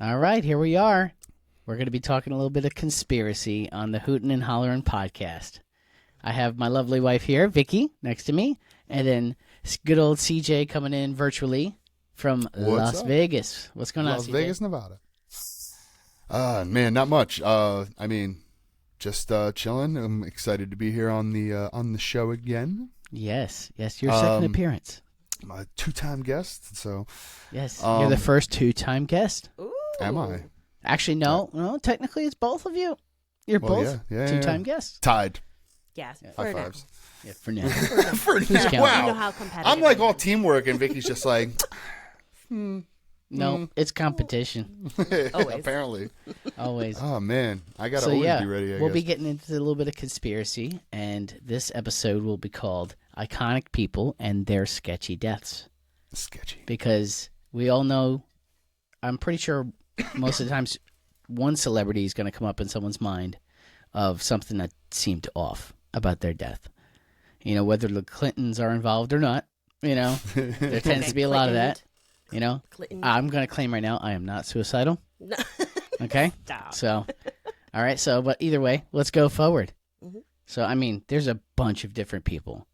All right, here we are. We're going to be talking a little bit of conspiracy on the Hooten&Hoillerin Podcast. I have my lovely wife here, Vicky, next to me, and then good old CJ coming in virtually from Las Vegas. What's going on, Las CJ? Vegas, Nevada. Man, not much. Just chilling. I'm excited to be here on the show again. Yes, your second appearance. My two-time guest, so... Yes, you're the first two-time guest. Ooh. Am I? Actually, no, technically it's both of you. You're both two-time guests. Tied. Yes, High fives. Yeah, for now. For now. counting? Wow. You know how competitive I'm like I am. all teamwork, and Vicky's just like... No, it's competition. Always. Apparently. Always. Oh, man. I got to always be ready, I we'll guess. be getting into a little bit of conspiracy, and this episode will be called Iconic People and Their Sketchy Deaths. Sketchy. Because we all know, I'm pretty sure most of the times, one celebrity is going to come up in someone's mind of something that seemed off about their death. You know, whether the Clintons are involved or not, you know, there tends to be a lot of that. You know, Clinton. I'm going to claim right now I am not suicidal. No. Okay? Stop. So, all right. So, but either way, let's go forward. Mhm. So, I mean, there's a bunch of different people.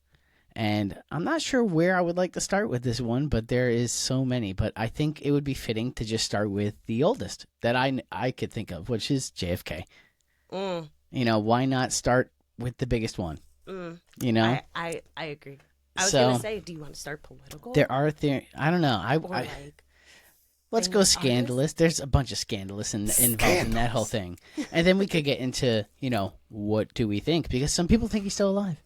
And I'm not sure where I would like to start with this one, but there is so many. But I think it would be fitting to just start with the oldest that I could think of, which is JFK. Mm, You know, why not start with the biggest one? You know? I agree. I was So- going to say, do you want to start political? There are I don't know. Or like, Let's go scandalous. There's a bunch of scandalous involved in that whole thing. And then we could get into, you know, what do we think? Because some people think he's still alive.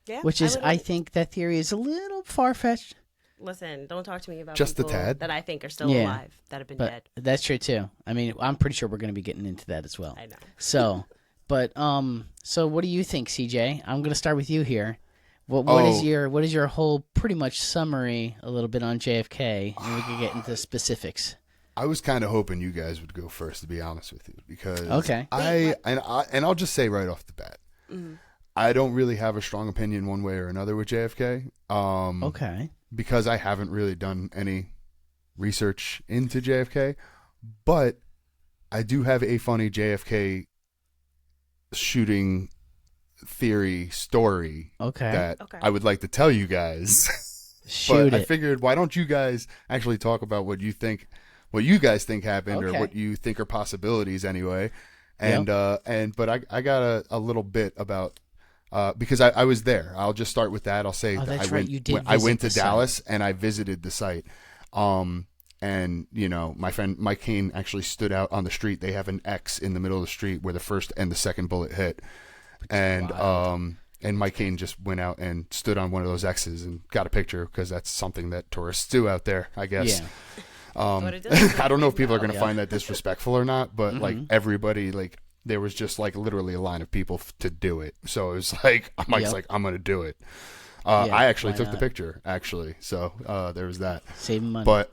yeah, Which is, would- I think that theory is a little far-fetched. Listen, don't talk to me about Just a people tad. that I think are still Yeah. alive that have been But dead. that's true, too. I mean, I'm pretty sure we're going to be getting into that as well. I know. So, but, so what do you think, CJ? I'm going to start with you here. What is your whole pretty much summary a little bit on JFK, and we can get into specifics. I was kind of hoping you guys would go first, to be honest with you, because Okay. I'll just say right off the bat, I don't really have a strong opinion one way or another with JFK. Okay. Because I haven't really done any research into JFK, but I do have a funny JFK shooting theory story that I would like to tell you guys. Shoot But it. I figured, why don't you guys actually talk about what you guys think happened, or Okay. what you think are possibilities anyway. And but I got a little bit about because I was there. I'll just start with that. I'll say that that's I right. went You did I visit went to the site. Dallas and I visited the site. And you know, my friend Mike Cain actually stood out on the street. They have an X in the middle of the street where the first and the second bullet hit. And Mike Cain just went out and stood on one of those X's and got a picture, because that's something that tourists do out there, I guess. Yeah. I don't know if people are going to find that disrespectful or not, but like everybody, like there was just like literally a line of people to do it. So it was like, Mike's like, I'm going to do it. I actually why took the not? picture, actually. So there was that. Saving money. But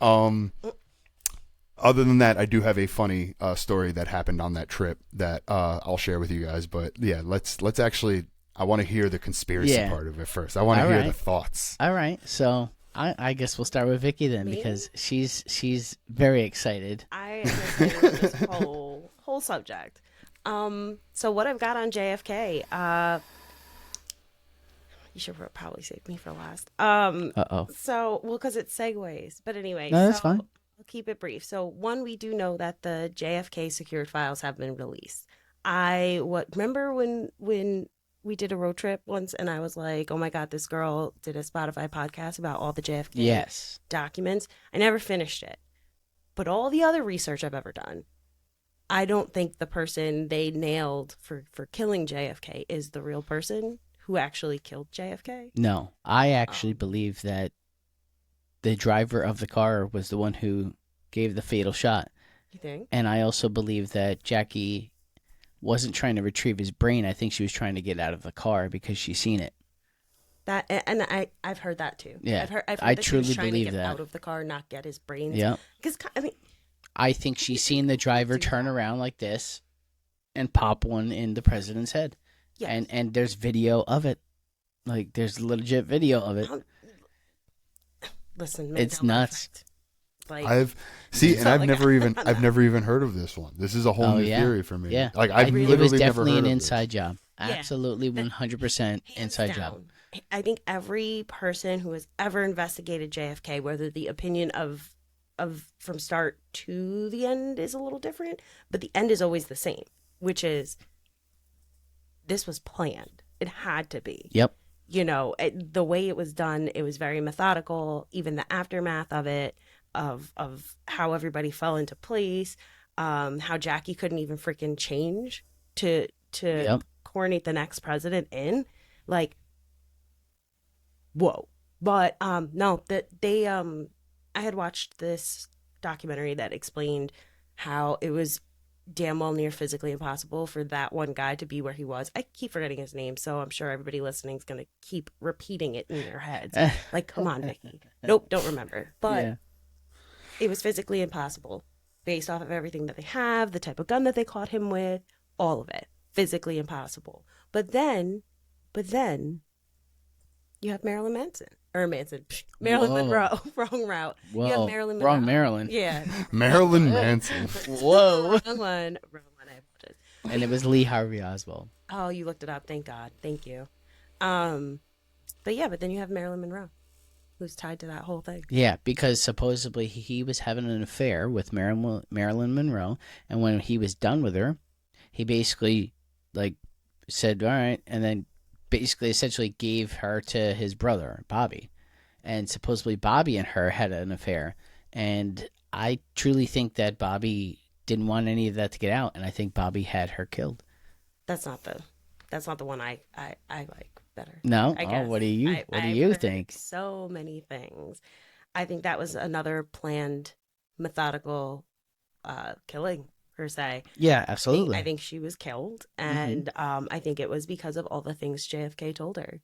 other than that, I do have a funny story that happened on that trip that I'll share with you guys. But yeah, let's actually. I want to hear the conspiracy part of it first. I want to hear the thoughts. All right, so I guess we'll start with Vicky then, Me? because she's very excited. I am excited with this whole subject. So what I've got on JFK, you should probably save me for last. Uh-oh. So, well, because it segues. But anyway, No, that's fine. I'll keep it brief. So, one, we do know that the JFK secured files have been released. Remember when we did a road trip once, and I was like, oh my God, this girl did a Spotify podcast about all the JFK Yes. documents. I never finished it. But all the other research I've ever done, I don't think the person they nailed for killing JFK is the real person who actually killed JFK. No, I actually believe that the driver of the car was the one who gave the fatal shot. You think? And I also believe that Jackie wasn't trying to retrieve his brain. I think she was trying to get out of the car because she's seen it. That, and I've heard that too. Yeah, I've heard I that truly she was trying believe to get that. out of the car, not get his brains. Yeah. Because I mean, I think she's seen the driver turn around like this and pop one in the president's head. yes. And there's video of it. Like, there's legit video of it. Listen, It's Mandela nuts. effect. Like, I've like, never even heard of this one. This is a whole new theory for me. Yeah, like I've really- it was literally never definitely heard an of inside this. job. Yeah. Absolutely, 100% hands inside down. job. I think every person who has ever investigated JFK, whether the opinion of from start to the end is a little different, but the end is always the same, which is this was planned. It had to be. Yep. The way it was done, it was very methodical. Even the aftermath of it, of how everybody fell into place, how Jackie couldn't even freaking change to Yep. coordinate the next president in, like, whoa. But no, that they I had watched this documentary that explained how it was damn well near physically impossible for that one guy to be where he was. I keep forgetting his name, so I'm sure everybody listening is going to keep repeating it in their heads. Like, come on, Vicky. Nope, don't remember. But Yeah. it was physically impossible based off of everything that they have, the type of gun that they caught him with, all of it. Physically impossible. But then you have Marilyn Manson. Marilyn Whoa. Monroe. Wrong route. Whoa. You have Marilyn Monroe. Wrong Maryland. Yeah. Marilyn Manson. Whoa. Wrong one. I apologize. And it was Lee Harvey Oswald. Oh, you looked it up. Thank God. Thank you. But then you have Marilyn Monroe, who's tied to that whole thing. Yeah, because supposedly he was having an affair with Marilyn Monroe, and when he was done with her, he basically said, "All right," and then basically essentially gave her to his brother Bobby, and supposedly Bobby and her had an affair, and I truly think that Bobby didn't want any of that to get out, and I think Bobby had her killed. That's not the one I like better. No, I guess. What do you I've heard think? So many things. I think that was another planned, methodical killing per se. Yeah, absolutely. I think she was killed, and I think it was because of all the things JFK told her.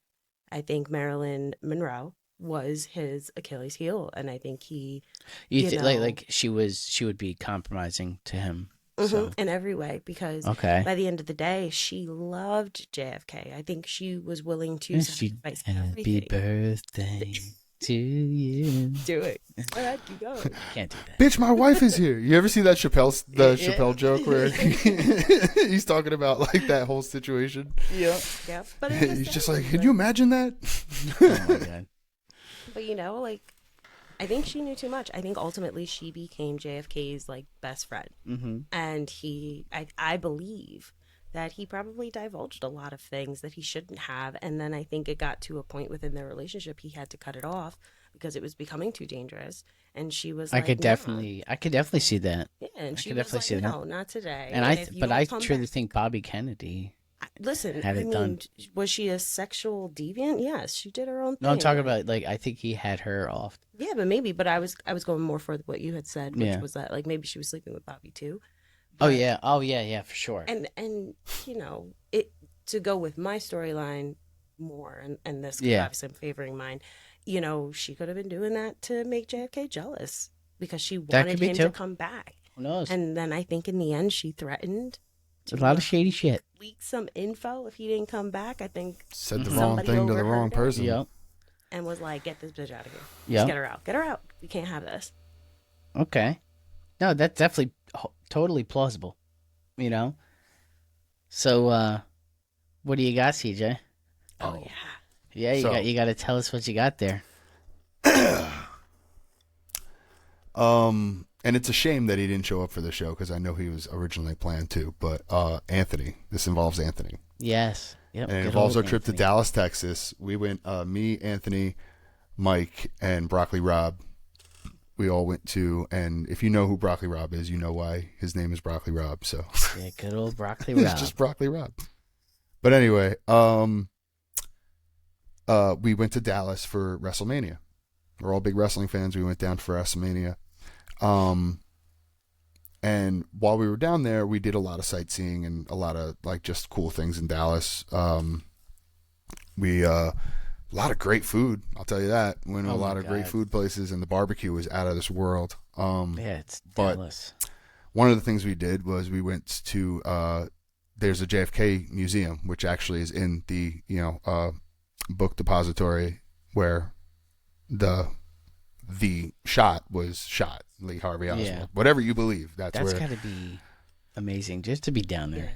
I think Marilyn Monroe was his Achilles heel, and I think he, like she would be compromising to him. So. in every way, because by the end of the day, she loved JFK. I think she was willing to sacrifice Happy everything. birthday to you. Do it. All right, you go. Can't do that. Bitch, my wife is here. You ever see that Chappelle joke where he's talking about like that whole situation? Yeah. Yeah, but He's just like, can you imagine that? Oh my god. But I think she knew too much. I think ultimately she became JFK's best friend, and I believe that he probably divulged a lot of things that he shouldn't have, and then I think it got to a point within their relationship he had to cut it off because it was becoming too dangerous. And she was I could definitely see that. Yeah, and I she could was definitely see that. no, not today. And I come truly back- think Bobby Kennedy. Listen, had it done. was she a sexual deviant? Yes, she did her own thing. No, I'm talking about I think he had her off. Yeah, but maybe. But I was going more for what you had said, which Yeah. was that maybe she was sleeping with Bobby too. Oh yeah, for sure. And it to go with my storyline more, and this obviously I'm favoring mine. She could have been doing that to make JFK jealous because she wanted him to come back. Who knows? And then I think in the end she threatened. A lot of shady shit. Leak some info if he didn't come back. I think Said the wrong somebody thing to the wrong overheard it. person. Yep. And was like, "Get this bitch out of here. Yep. Just get her out. Get her out. We can't have this." Okay. No, that's definitely totally plausible. So, what do you got, CJ? Oh yeah. Yeah, you got to tell us what you got there. And it's a shame that he didn't show up for the show because I know he was originally planned to. But Anthony, this involves Anthony. Yes. Yep. And it good involves our old trip to Anthony. Dallas, Texas. We went, me, Anthony, Mike, and Broccoli Rob. We all went to, and if you know who Broccoli Rob is, you know why his name is Broccoli Rob. So Yeah, good old Broccoli Rob. it's just Broccoli Rob. But anyway, we went to Dallas for WrestleMania. We're all big wrestling fans. We went down for WrestleMania. And while we were down there, we did a lot of sightseeing and a lot of just cool things in Dallas. We a lot of great food. I'll tell you that. Went to a lot of great food places, and the barbecue was out of this world. Yeah, it's but Dallas. one of the things we did was we went to there's a JFK museum, which actually is in the book depository where the the shot was shot, Lee Harvey Oswald. Yeah. Whatever you believe, that's That's where. got to be amazing just to be down there.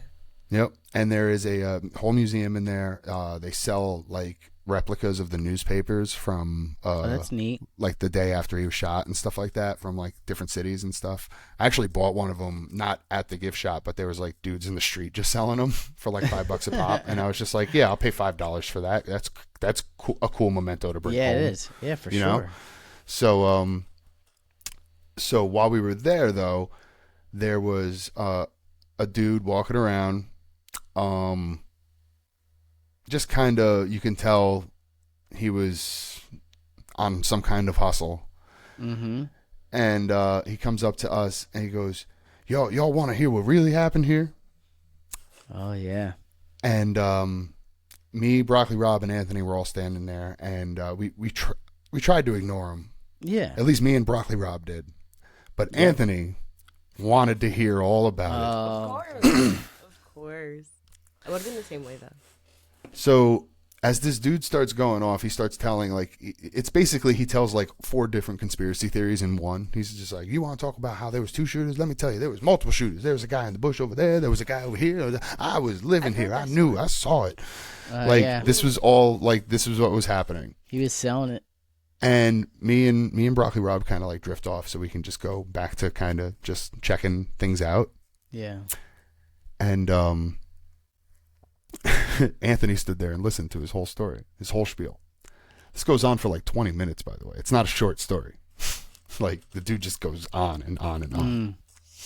Yep. And there is a whole museum in there. They sell like replicas of the newspapers from That's neat. like the day after he was shot and stuff like that from like different cities and stuff. I actually bought one of them, not at the gift shop, but there was like dudes in the street just selling them for like $5 a pop, and I was just like, yeah, I'll pay $5 for that. That's a cool memento to bring home. Yeah, it is. Yeah, for You sure. know? So while we were there though, there was a dude walking around, just kind of, you can tell he was on some kind of hustle. Mm-hmm. And he comes up to us and he goes, y'all want to hear what really happened here? Oh, yeah. And me, Broccoli Rob, and Anthony were all standing there, and we tried to ignore him. Yeah. At least me and Broccoli Rob did. But Yeah. Anthony wanted to hear all about it. Of course. Of course. I would have been the same way, though. So as this dude starts going off, he starts telling, like, it's basically, he tells like 4 different conspiracy theories in one. He's just like, you want to talk about how there was 2 shooters? Let me tell you, there was multiple shooters. There was a guy in the bush over there. There was a guy over here. I was living here. I knew. I saw it. Yeah. This was all, like, this was what was happening. He was selling it. And me and Broccoli Rob kind of like drift off so we can just go back to kind of just checking things out. Yeah. And Anthony stood there and listened to his whole story, his whole spiel. This goes on for like 20 minutes, by the way. It's not a short story. Like, the dude just goes on and on and on.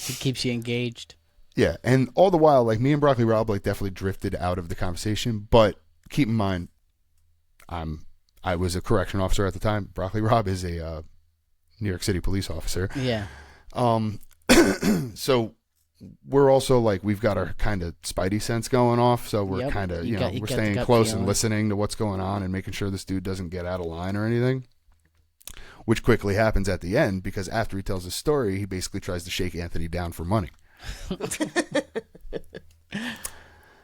It keeps you engaged. Yeah, and all the while, like, me and Broccoli Rob like definitely drifted out of the conversation. But keep in mind, I was a correction officer at the time. Broccoli Rob is a New York City police officer. Yeah. So we're also like, we've got our kind of spidey sense going off. So we're Yep. kind of, You got we're the staying gut close feeling. and listening to what's going on and making sure this dude doesn't get out of line or anything. Which quickly happens at the end, because after he tells his story, he basically tries to shake Anthony down for money.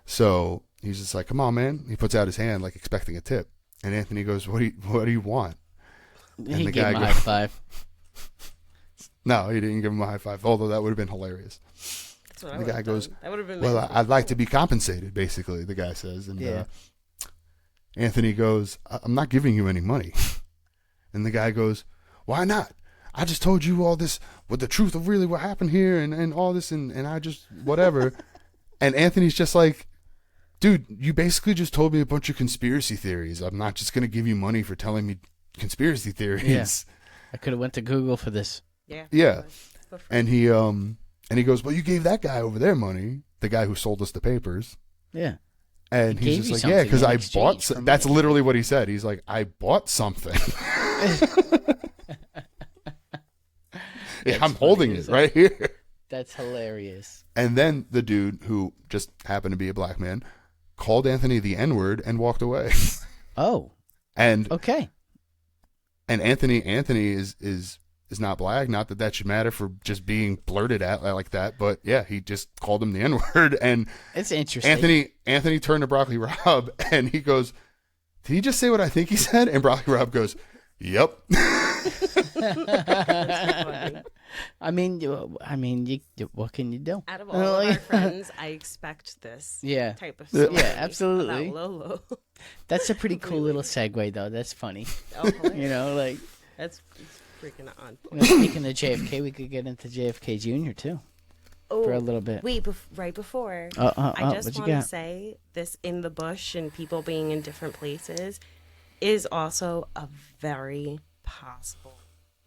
So he's just like, come on, man. He puts out his hand like expecting a tip. And Anthony goes, what do you want? He the gave guy him a goes- high five. No, he didn't give him a high five, although that would have been hilarious. That's what I The would guy have goes, done. That would have been Well, amazing. I'd like to be compensated, basically, the guy says. And Yeah. Anthony goes, I'm not giving you any money. And the guy goes, why not? I just told you all this, with the truth of really what happened here and all this, and I just, whatever. And Anthony's just like, dude, you basically just told me a bunch of conspiracy theories. I'm not just going to give you money for telling me conspiracy theories. Yeah. I could have went to Google for this. Yeah. Yeah. For free. And he goes, well, you gave that guy over there money, the guy who sold us the papers. Yeah. And He he's gave just you like, something yeah, because in I exchange bought. for That's money." literally what he said. He's like, I bought something. Yeah, I'm That's holding funny, it isn't right here. That's hilarious. And then the dude, who just happened to be a black man, called Anthony the N-word and walked away. Oh, And okay. Anthony is not black. Not that that should matter for just being blurted at like that, but yeah, he just called him the N-word. And It's interesting. Anthony turned to Broccoli Rob and he goes, did he just say what I think he said? And Broccoli Rob goes, yep. I mean, what can you do? Out of all of our friends, I expect this Yeah. type of Yeah, story. absolutely. About Lolo. That's a pretty cool little segue, though. That's funny. Oh, hilarious. You know, like, That's freaking on you point. know, speaking of JFK, we could get into JFK Jr. too for a Oh, little bit. wait, right before. I What just you want to got? say this in the bush and people being in different places is also a very possible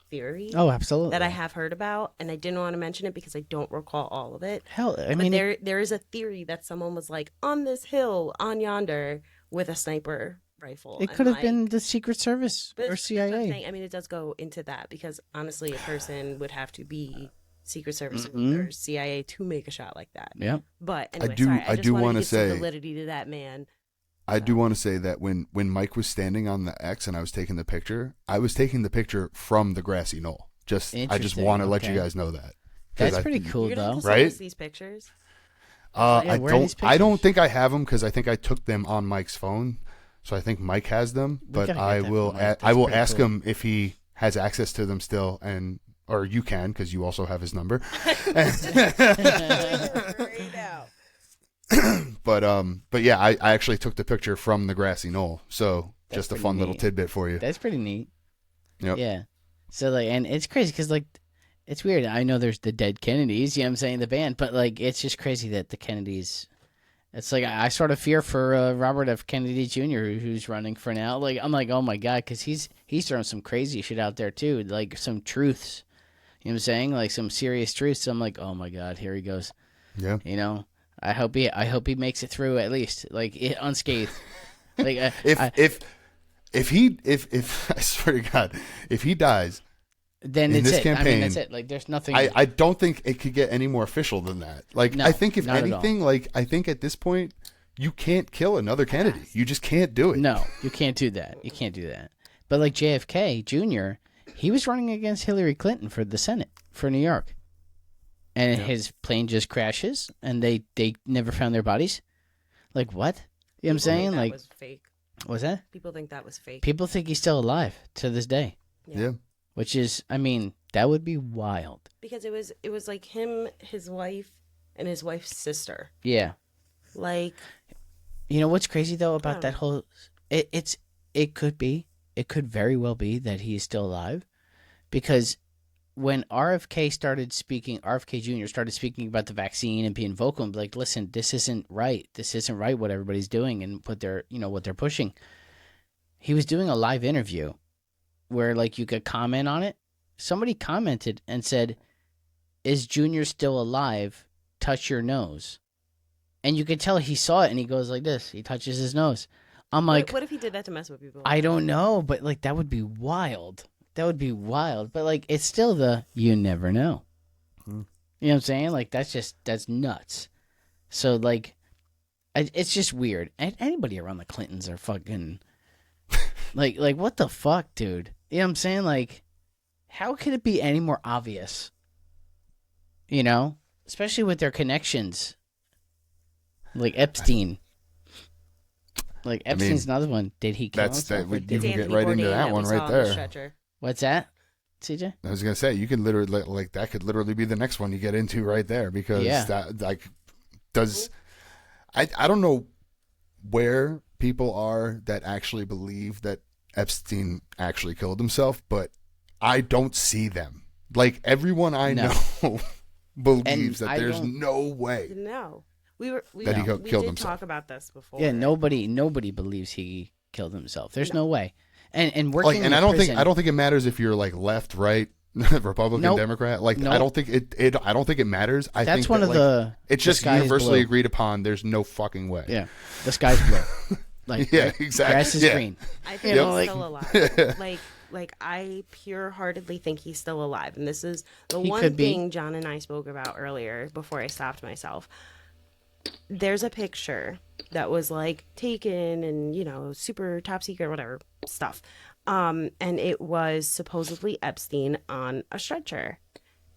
theory Oh, absolutely. that I have heard about, and I didn't want to mention it because I don't recall all of it. Hell, I But mean, there is a theory that someone was like on this hill on yonder with a sniper rifle. it and, could have like, been the Secret Service but or that's what I'm CIA. saying. I mean, it does go into that because honestly, a person would have to be Secret Service Mhm. or CIA to make a shot like that. Yeah. But anyway, do- sorry, I just do wanted wanna to give some say- validity to that man. I do want to say that when Mike was standing on the X and I was taking the picture, I was taking the picture from the grassy knoll. I just Interesting, want to let you okay. guys know that. 'Cause That's I- pretty cool, You're gonna have though. to send Right? us these pictures. Yeah, I where are these don't pictures? think I have them because I think I took them on Mike's phone, so I think Mike has them. But gotta get I that will from Mike. I will That's pretty ask cool. him if he has access to them still, or you can, because you also have his number. But yeah, I actually took the picture from the grassy knoll, so That's just a fun little tidbit for you. That's pretty neat. Yep. Yeah. So like, and it's crazy because like, it's weird. I know there's the dead Kennedys, you know what I'm saying, the band, but like, it's just crazy that the Kennedys. It's like I sort of fear for Robert F. Kennedy Jr., who's running for now. Like I'm like, oh my god, because he's throwing some crazy shit out there too, like some truths. You know what I'm saying, like some serious truths. So I'm like, oh my god, here he goes. Yeah. You know, I hope he makes it through at least, like unscathed. Like if I swear to God, if he dies. Then in it's this it. campaign, I mean, that's it. Like, there's nothing. I don't think it could get any more official than that. Like, No, I think if not at anything, like, I think at this point, you can't kill another Kennedy. You just can't do it. No, you can't do that. You can't do that. But like JFK Jr., he was running against Hillary Clinton for the Senate for New York, and his plane just crashes, and they never found their bodies. Like what? You know what I'm saying? Like, was fake. What's that? People think that was fake. People think he's still alive to this day. Yeah. Which is, I mean, that would be wild. Because it was like him, his wife, and his wife's sister. Yeah. Like, you know what's crazy though about that whole? It could very well be that he is still alive, because when RFK Jr. started speaking about the vaccine and being vocal and like, listen, this isn't right. This isn't right what everybody's doing and what they're pushing. He was doing a live interview where like you could comment on it. Somebody commented and said, "Is Junior still alive? Touch your nose." And you could tell he saw it and he goes like this. He touches his nose. I'm like, what if he did that to mess with people? I don't know, but like that would be wild. That would be wild. But like it's still you never know. You know what I'm saying? Like that's nuts. So like it's just weird. And anybody around the Clintons are fucking like what the fuck, dude? You know what I'm saying? Like, how could it be any more obvious? You know? Especially with their connections. Like Epstein. Like Epstein's another one. Did he kill himself? You can get right into that one right there. What's that, CJ? I was gonna say you can literally like that could literally be the next one you get into right there, because that like does I don't know where people are that actually believe that Epstein actually killed himself, but I don't see them. Like everyone I know believes that there's no way. No, we killed himself. Talk about this before. Yeah, nobody believes he killed himself. There's no way. And working and I don't think it matters if you're like left, right, Republican, Democrat. Like I don't think it matters. I That's think one of the. It's just universally agreed upon. There's no fucking way. Yeah, the sky's blue. Like exactly. Grass is green. I think he's still alive. Like I pure-heartedly think he's still alive, and this is the one thing John and I spoke about earlier before I stopped myself. There's a picture that was like taken and super top secret whatever stuff, and it was supposedly Epstein on a stretcher.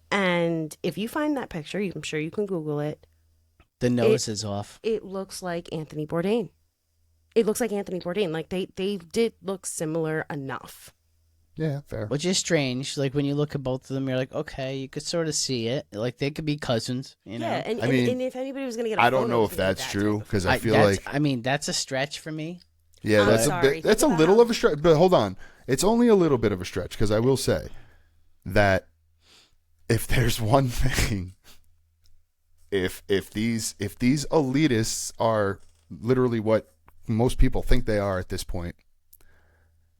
And if you find that picture, I'm sure you can Google it. The nose is off. It looks like Anthony Bourdain. Like they did look similar enough. Yeah, fair. Which is strange. Like when you look at both of them, you're like, okay, you could sort of see it. Like they could be cousins. You know? Yeah, and if anybody was gonna get, I don't know if that's true, because I feel like that's a stretch for me. Yeah, that's a little of a stretch. But hold on, it's only a little bit of a stretch, because I will say that if there's one thing, if these elitists are literally what most people think they are at this point,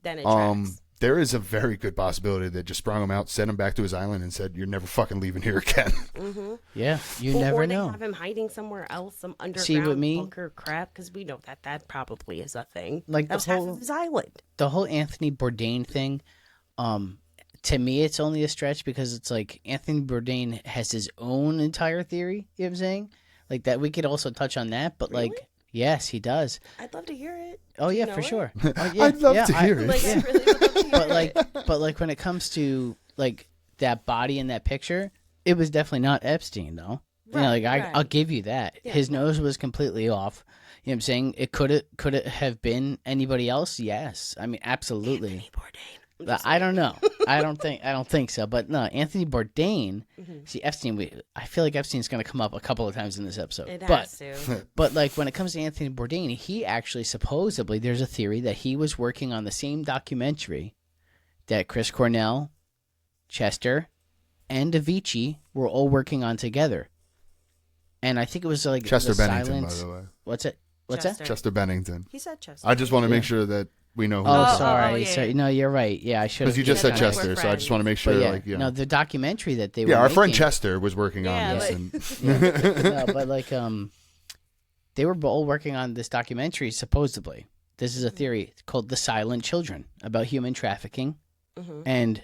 then it tracks. There is a very good possibility that just sprung him out, sent him back to his island, and said, "You're never fucking leaving here again." Mm-hmm. Yeah, you never know. Or they have him hiding somewhere else, some underground bunker crap, because we know that probably is a thing. Like that was half of his island. The whole Anthony Bourdain thing, to me, it's only a stretch, because it's like Anthony Bourdain has his own entire theory. You know what I'm saying? Like that, we could also touch on that, but really? like. Yes, he does. I'd love to hear it. Oh yeah, for sure. Oh, yeah, I'd love to hear it. I really would love to hear it. But like when it comes to like that body in that picture, it was definitely not Epstein though. Right, I'll give you that. Yeah. His nose was completely off. You know what I'm saying? It could it have been anybody else? Yes. I mean, absolutely. Anthony Bourdain. I don't know. I don't think so. But no, Anthony Bourdain. See, Epstein. I feel like Epstein's going to come up a couple of times in this episode. It has to. But like when it comes to Anthony Bourdain, he actually supposedly there's a theory that he was working on the same documentary that Chris Cornell, Chester, and Avicii were all working on together. And I think it was like Chester the Bennington, silence. by the way. What's it? What's Chester. that? Chester Bennington. He said Chester. I just want to make sure that we know who Oh, we're talking sorry. yeah, So, yeah. no, you're right. Yeah, I should. Because you just said Yeah, Chester, we're so I just want to make But sure, yeah, no, the documentary that they were our friend making- Chester was working Yeah, on this. like- And no, but like they were all working on this documentary supposedly. This is a theory called The Silent Children about human trafficking and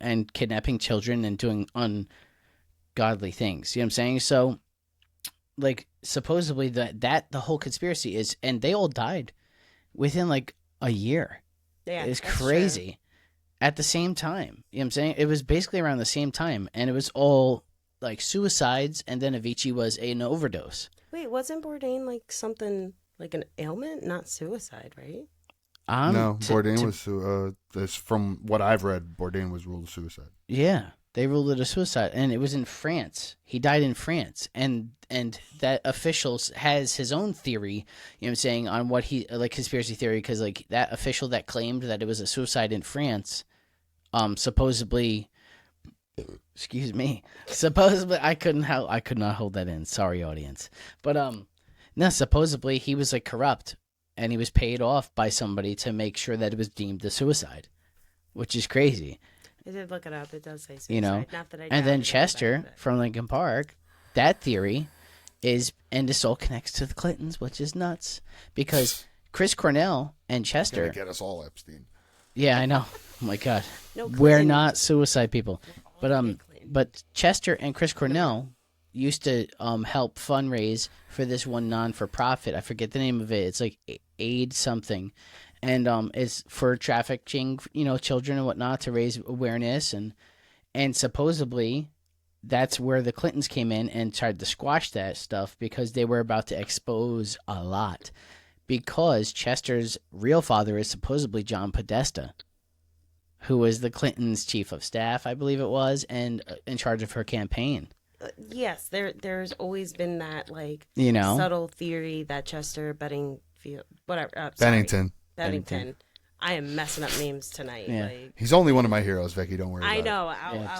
and kidnapping children and doing ungodly things. You know what I'm saying? So like supposedly that the whole conspiracy is, and they all died within like a year. Yeah, It's that's crazy. true. At the same time. You know what I'm saying? It was basically around the same time, and it was all like suicides, and then Avicii was an overdose. Wait, wasn't Bourdain like something like an ailment, not suicide, right? no, Bourdain was, from what I've read, Bourdain was ruled a suicide. Yeah, they ruled it a suicide, and it was in France. He died in France, and that official has his own theory. You know what I'm saying, on what he like conspiracy theory, because like that official that claimed that it was a suicide in France, supposedly. Excuse me. Supposedly, I could not hold that in. Sorry, audience. But no, supposedly he was like corrupt, and he was paid off by somebody to make sure that it was deemed a suicide, which is crazy. I did look it up. It does say suicide. You know, Not that I and then doubted it, Chester but- from Lincoln Park, that theory is, and this all connects to the Clintons, which is nuts because Chris Cornell and Gonna Chester. get us all Epstein. Yeah, I know. Oh my God, No, we're Clintons. not suicide people, but Clintons. but Chester and Chris Cornell used to help fundraise for this one non-for-profit. I forget the name of it. It's like Aid something, and it's for trafficking, children and whatnot, to raise awareness, and supposedly that's where the Clintons came in and tried to squash that stuff because they were about to expose a lot. Because Chester's real father is supposedly John Podesta, who was the Clintons' chief of staff, I believe it was, and in charge of her campaign. Yes, there's always been that like You know? subtle theory that Chester Bennington. Bennington. I am messing up names tonight. Yeah. Like, He's only one of my heroes, Vicky. Don't worry. I about know. Yeah,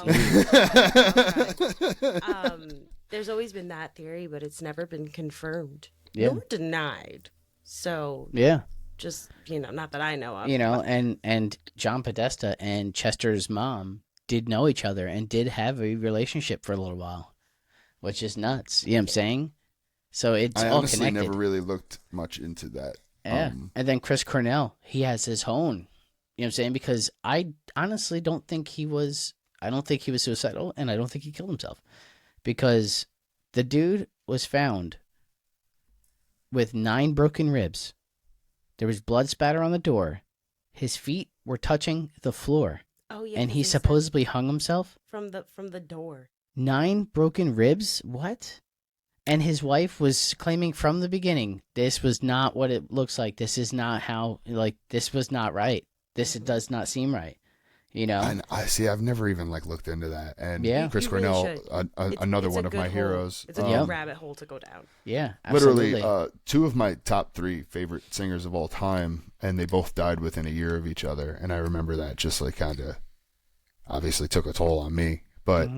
I'll try. There's always been that theory, but it's never been confirmed Yeah. nor denied. So Yeah. just not that I know of. And John Podesta and Chester's mom did know each other and did have a relationship for a little while, which is nuts. You know what I'm saying? So it's I all honestly connected. never really looked much into that. Yeah. And then Chris Cornell, he has his own. You know what I'm saying? Because I honestly don't think he was suicidal, and I don't think he killed himself. Because the dude was found with 9 broken ribs. There was blood spatter on the door. His feet were touching the floor. Oh yeah. And 'cause he said supposedly hung himself. from the door. 9 broken ribs? What? And his wife was claiming from the beginning, this was not what it looks like. This is not how, this was not right. This does not seem right. And I see. I've never even looked into that. And Yeah. Chris You really Cornell, should. another It's one a of my good hole. heroes. It's a Yep. good rabbit hole to go down. Yeah, absolutely. Literally, 2 of my top 3 favorite singers of all time, and they both died within a year of each other. And I remember that just kind of obviously took a toll on me. But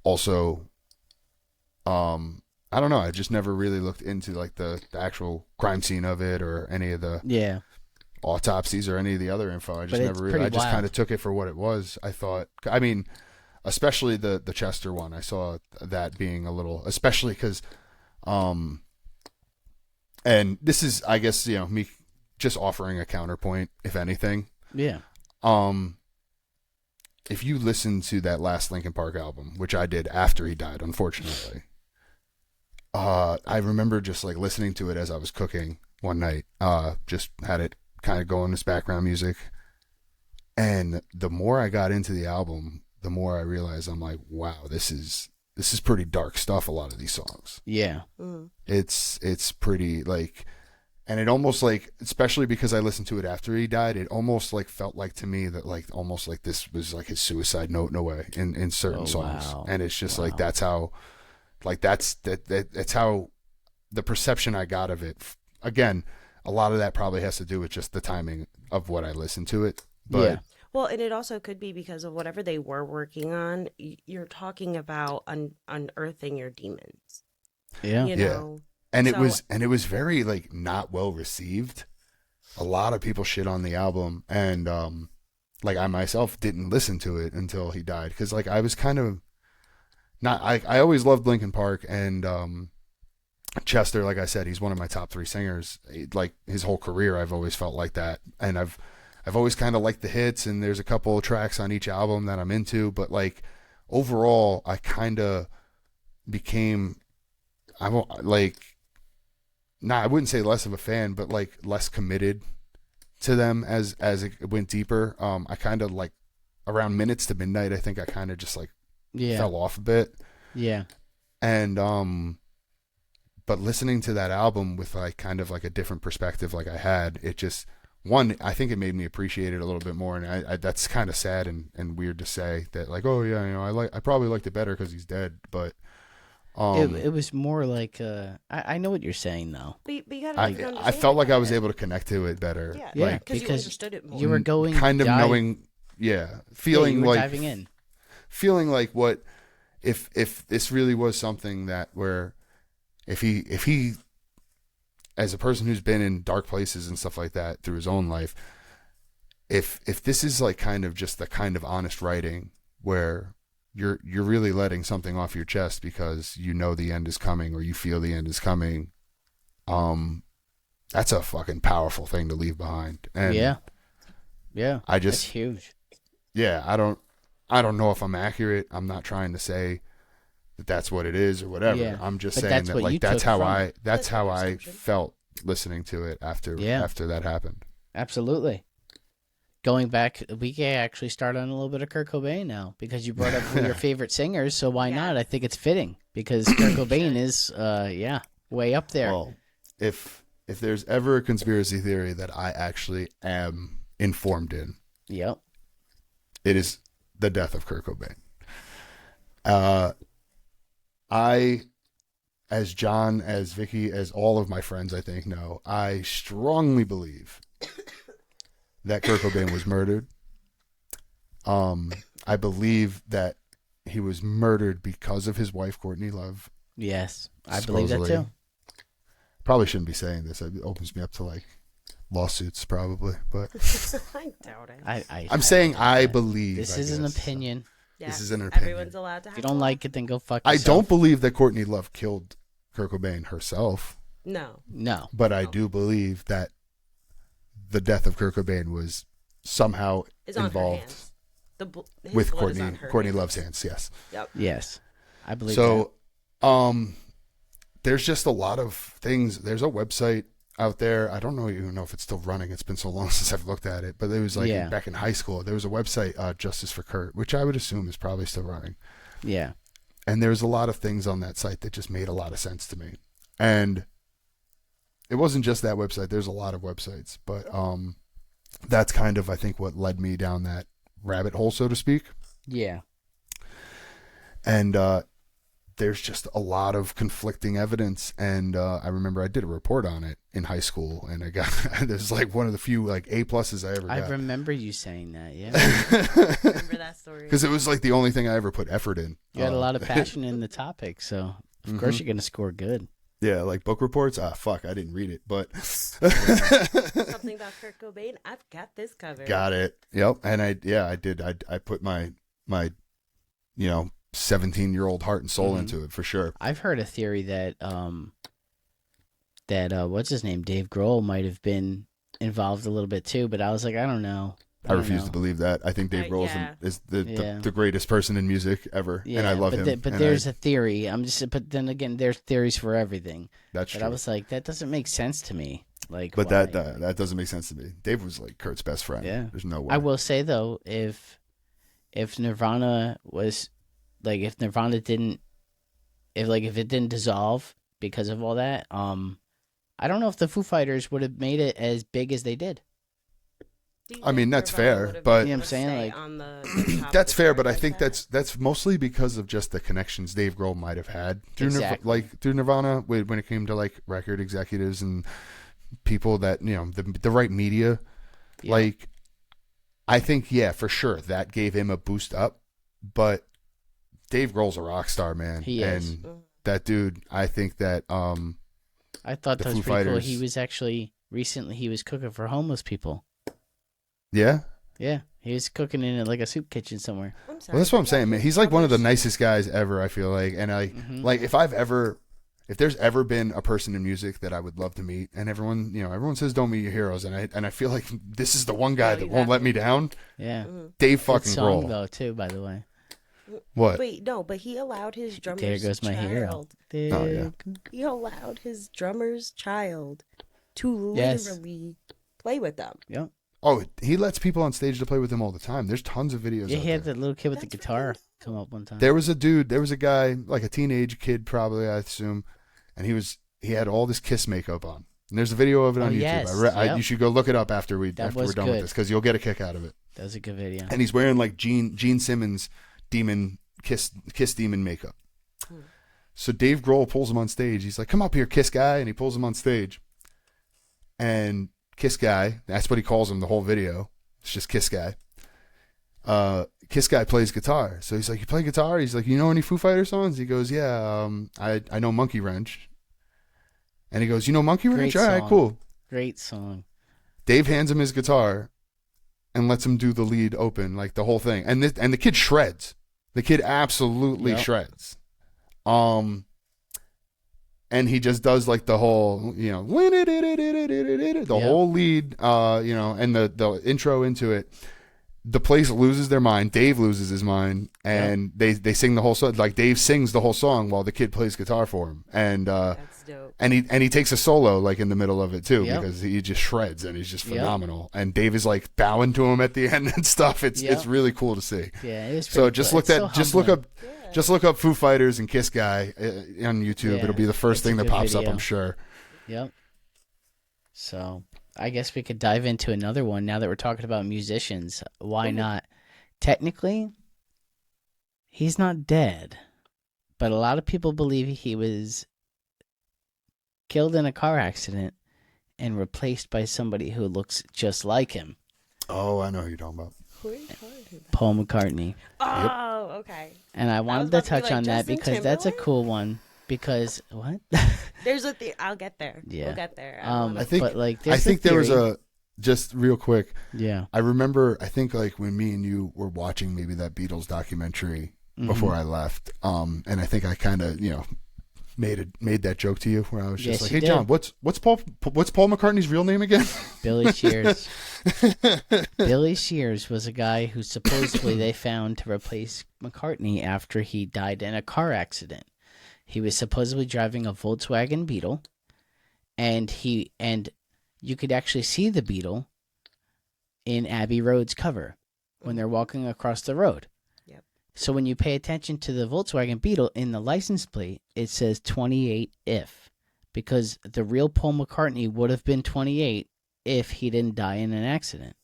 also, I don't know. I just never really looked into the actual crime scene of it or any of the Yeah. autopsies or any of the other info. I just But it's never really. pretty I just wild. kind of took it for what it was. I thought. I mean, especially the Chester one. I saw that being a little, especially because, and this is, I guess, me just offering a counterpoint, if anything. Yeah. If you listen to that last Linkin Park album, which I did after he died, unfortunately, I remember just listening to it as I was cooking one night. Just had it kind of going as background music, and the more I got into the album, the more I realized I'm like, wow, this is pretty dark stuff. A lot of these songs, Yeah. Mm. it's pretty And it almost like, especially because I listened to it after he died, it almost like felt like to me that like almost like this was like his suicide note in a way in certain songs. Wow. And it's just like that's how, like that's how the perception I got of it. Again, a lot of that probably has to do with just the timing of what I listened to it. But Well, and it also could be because of whatever they were working on. You're talking about unearthing your demons. Yeah. You know. And it was very like not well received. A lot of people shit on the album, and like I myself didn't listen to it until he died, because like I was kind of not. I always loved Linkin Park, and Chester, like I said, he's one of my top 3 singers. Like his whole career, I've always felt like that, and I've always kind of liked the hits, and there's a couple of tracks on each album that I'm into, but like overall, I kind of became I wouldn't say less of a fan, but like less committed to them as it went deeper. I kind of like around Minutes to Midnight, I think I kind of just like fell off a bit. Yeah. And but listening to that album with like kind of like a different perspective like I had, it just I think it made me appreciate it a little bit more, and I that's kind of sad and weird to say that, like, oh yeah, you know, I probably liked it better because he's dead, but it was more like I know what you're saying though. But you gotta I felt like I was able to connect to it better. Yeah, like, because you understood it more. You were going kind of knowing, feeling you were like diving in, feeling like what if this really was something that where if he as a person who's been in dark places and stuff like that through his own life, if this is like kind of just the kind of honest writing where you're really letting something off your chest because you know the end is coming or you feel the end is coming, that's a fucking powerful thing to leave behind. And yeah, that's huge. Yeah, I don't know if I'm accurate. I'm not trying to say that that's what it is or whatever. Yeah, I'm just but saying that's that what you like that's took how from it. how I felt listening to it after that happened. Absolutely. Going back, we can actually start on a little bit of Kurt Cobain now, because you brought up one of your favorite singers, so why not? I think it's fitting, because Kurt Cobain is, way up there. Well, if there's ever a conspiracy theory that I actually am informed in, Yep. it is the death of Kurt Cobain. As John, as Vicky, as all of my friends, I think, know, I strongly believe that Kurt Cobain was murdered. I believe that he was murdered because of his wife, Courtney Love. Yes, I believe that Supposedly. too. Probably shouldn't be saying this. It opens me up to like lawsuits, probably. But I doubt it. I'm saying I believe. This I is an guess. opinion. Yeah, This is an opinion. Everyone's allowed to have If you don't like it, then go fuck I yourself. don't believe that Courtney Love killed Kurt Cobain herself. No. But I do believe that the death of Kurt Cobain was somehow It's on her involved hands. His with blood is on Courtney her Love's hands. hands. Yes. Yep. Yes, I believe So, there's just a lot of things. There's a website out there. I don't even know if it's still running. It's been so long since I've looked at it. But it was like back in high school. There was a website, Justice for Kurt, which I would assume is probably still running. that. Yeah. And there's a lot of things on that site that just made a lot of sense to me. And it wasn't just that website. There's a lot of websites. But that's kind of, I think, what led me down that rabbit hole, so to speak. Yeah. And there's just a lot of conflicting evidence. And I remember I did a report on it in high school. And I got, there's like one of the few like A+ I ever got. I remember you saying that, yeah. Remember that story? Because it was like the only thing I ever put effort in. You had a lot of passion in the topic, so of course you're going to score good. Yeah, like book reports. Fuck, I didn't read it, but Something about Kurt Cobain. I've got this covered. got it. Yep, and I did. I put my 17-year-old heart and soul into it for sure. I've heard a theory that what's his name, Dave Grohl, might have been involved a little bit too, but I was like, I don't know. I refuse to believe that. I think Dave Grohl is the greatest person in music ever, and I love him. But there's a theory. But then again, there's theories for everything. That's true. true. I was like, that doesn't make sense to me. Like, but why? that doesn't make sense to me. Dave was like Kurt's best friend. Yeah, there's no way. I will say though, if Nirvana was like, if Nirvana didn't, if it didn't dissolve because of all that, I don't know if the Foo Fighters would have made it as big as they did. I mean, that's Nirvana fair, would have but- been, You know what I'm let's saying? say, Like- on the top That's of the fair, chart but I like think that. that's mostly because of just the connections Dave Grohl might have had through Exactly. through Nirvana when it came to like record executives and people that the right media. Yeah. Like, I think for sure that gave him a boost up, but Dave Grohl's a rock star, man. He is. And that dude, I think that I thought the that was Foo pretty cool. Fighters- He was actually recently he was cooking for homeless people. yeah. Yeah, he was cooking in like a soup kitchen somewhere. I'm sorry, Well, that's what I'm but saying, yeah, man. his He's like one of the brothers- nicest guys ever, I feel like. And Mhm. like if there's ever been a person in music that I would love to meet, and everyone says don't meet your heroes, and I feel like this is the one guy No, that won't let me down. Yeah, Dave good fucking song Grohl. though too. By the way, What? Wait, no, but he allowed his drummer's there goes my hero. child. Oh, yeah. He allowed his drummer's child to Yes. literally play with them. Yeah, Oh, he lets people on stage to play with him all the time. There's tons of videos. yeah. out He had there. that little kid with the That's guitar freaking- come up one time. There was a guy, like a teenage kid probably, I assume, and he had all this Kiss makeup on. And there's a video of it on Oh, YouTube. yes. You Yep. should go look it up after we're That done was with good. this, because you'll get a kick out of it. That was a good video. And he's wearing like Gene Simmons demon Kiss demon makeup. So Dave Grohl pulls him on stage. He's like, "Come up here, Kiss guy," and he pulls him on stage. And Kiss guy, that's what he calls him the whole video. It's just Kiss guy. Kiss guy plays guitar. So he's like, "You play guitar?" He's like, "You know any Foo Fighter songs?" He goes, "Yeah, I know Monkey Wrench." And he goes, "You know Monkey Wrench? Great All right, song. cool." Great song. Dave hands him his guitar and lets him do the lead open, like the whole thing. And the kid shreds. The kid absolutely Yep. shreds. And he just does like the whole, the Yep. whole lead, and the intro into it. The place loses their mind. Dave loses his mind, and they sing the whole song. Like Dave sings the whole song while the kid plays guitar for him, and That's dope. and he takes a solo like in the middle of it too, Yep. because he just shreds and he's just Yep. phenomenal. And Dave is like bowing to him at the end and stuff. It's Yep. really cool to see. Yeah, it was So pretty just cool. look It's so humbling. just look up Foo Fighters and Kiss Guy on YouTube. Yeah, It'll be the first it's a thing that good pops up, video. I'm sure. Yep. So I guess we could dive into another one now that we're talking about musicians. Why not? Technically, he's not dead, but a lot of people believe he was killed in a car accident and replaced by somebody who looks just like him, Oh, I know who you're talking about. Who are you talking about? Paul McCartney. Oh, okay. And I wanted to about to be touch like, on that Justin because that's a Timberlake? cool one. Because what? There's a thing. I'll get there. Yeah. We'll get there. I think but like, I there's think the there was theory. just real quick. Yeah. I remember, I think like when me and you were watching maybe that Beatles documentary before I left, and I think I kind of made that joke to you where I was just Yes, like, you "Hey did. John, what's Paul McCartney's real name again?" Billy Shears. Billy Shears was a guy who supposedly they found to replace McCartney after he died in a car accident. He was supposedly driving a Volkswagen Beetle, and you could actually see the Beetle in Abbey Road's cover when they're walking across the road. Yep. So when you pay attention to the Volkswagen Beetle in the license plate, it says 28 if, because the real Paul McCartney would have been 28 if he didn't die in an accident.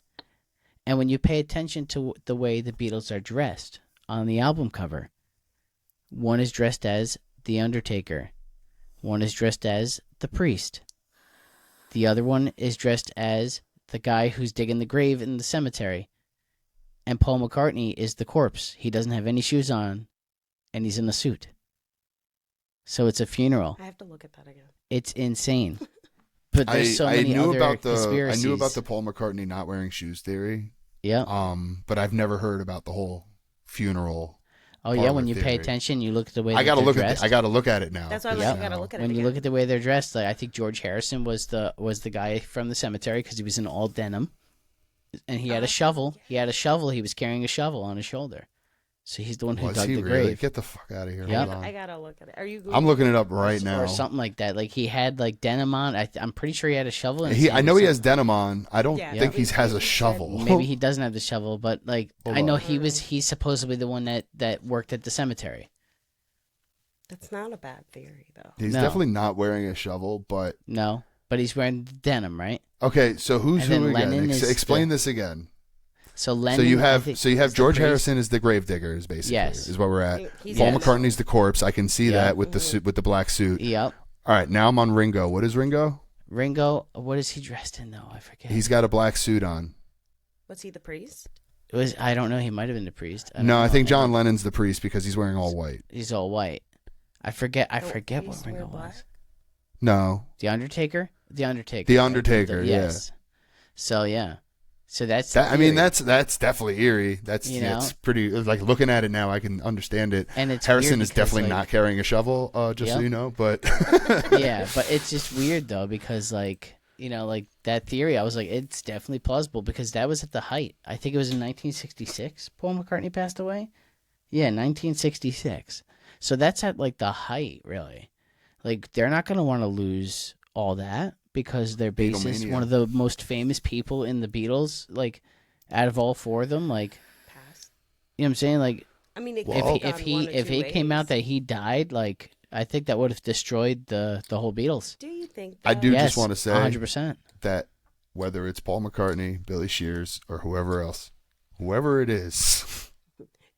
And when you pay attention to the way the Beatles are dressed on the album cover, one is dressed as the Undertaker, one is dressed as the priest, the other one is dressed as the guy who's digging the grave in the cemetery, and Paul McCartney is the corpse. He doesn't have any shoes on, and he's in a suit. So it's a funeral. I have to look at that again. It's insane. But there's so many other conspiracies. I knew about the Paul McCartney not wearing shoes theory. Yeah. But I've never heard about the whole funeral. Oh yeah. When you pay theory. attention, you look at the way I gotta look dressed. I gotta look at it now. That's why I was Yep. like, I gotta look at When it you again. look at the way they're dressed, like I think George Harrison was the guy from the cemetery because he was in all denim, and he had a shovel. yeah. He had a shovel. He was carrying a shovel on his shoulder. So he's the one who Was dug he the really? grave. Get the fuck out of here! Yep. Hold on. I gotta look at it. Are you? I'm looking it up right now. Or something like that. Like he had like denim on. I'm pretty sure he had a shovel. In his I hand know or he has something. denim on. I don't Yeah. think he has a He said- shovel. Maybe he doesn't have the shovel, but like Hold I know on. he's supposedly the one that worked at the cemetery. That's not a bad theory, though. He's No. definitely not wearing a shovel, but No. but he's wearing denim, right? Okay, so who's And then who again? Lennon is Explain the- this again. So Lennon. So you I have think, so you is have the George priest. Harrison as the gravedigger, is basically Yes. is what we're at. He's Paul in the McCartney's the corpse. I can see Yeah. that with the suit, with the black suit. Yep. All right, now I'm on Ringo. What is Ringo? Ringo. What is he dressed in though? I forget. He's got a black suit on. Was he the priest? It was. I don't know. He might have been the priest. I don't No, I know. think John Lennon's the priest because he's wearing all white. He's all white. I forget. I Don't forget what priests wear Ringo black? was. No, The Undertaker. The Undertaker. The Undertaker, yeah. Yes. So yeah. So that's. that, I mean theory. that's definitely eerie. That's You know? it's pretty like looking at it now. I can understand it. And it's Harrison weird is because, definitely like, not carrying a shovel, just so Yep. you know. But Yeah, but it's just weird though because like like that theory. I was like, it's definitely plausible because that was at the height. I think it was in 1966. Paul McCartney passed away. Yeah, 1966. So that's at like the height, really. Like they're not going to want to lose all that because their bassist, Beatlemania. one of the most famous people in the Beatles, like out of all four of them, like Pass. you know what I'm saying, like I mean, it Well, could if have he gone one or if two it came out ways. that he died, like I think that would have destroyed the whole Beatles. Do you think? I do though- just want to say 100%. that whether it's Paul McCartney, Billy Shears, or whoever else, whoever it is,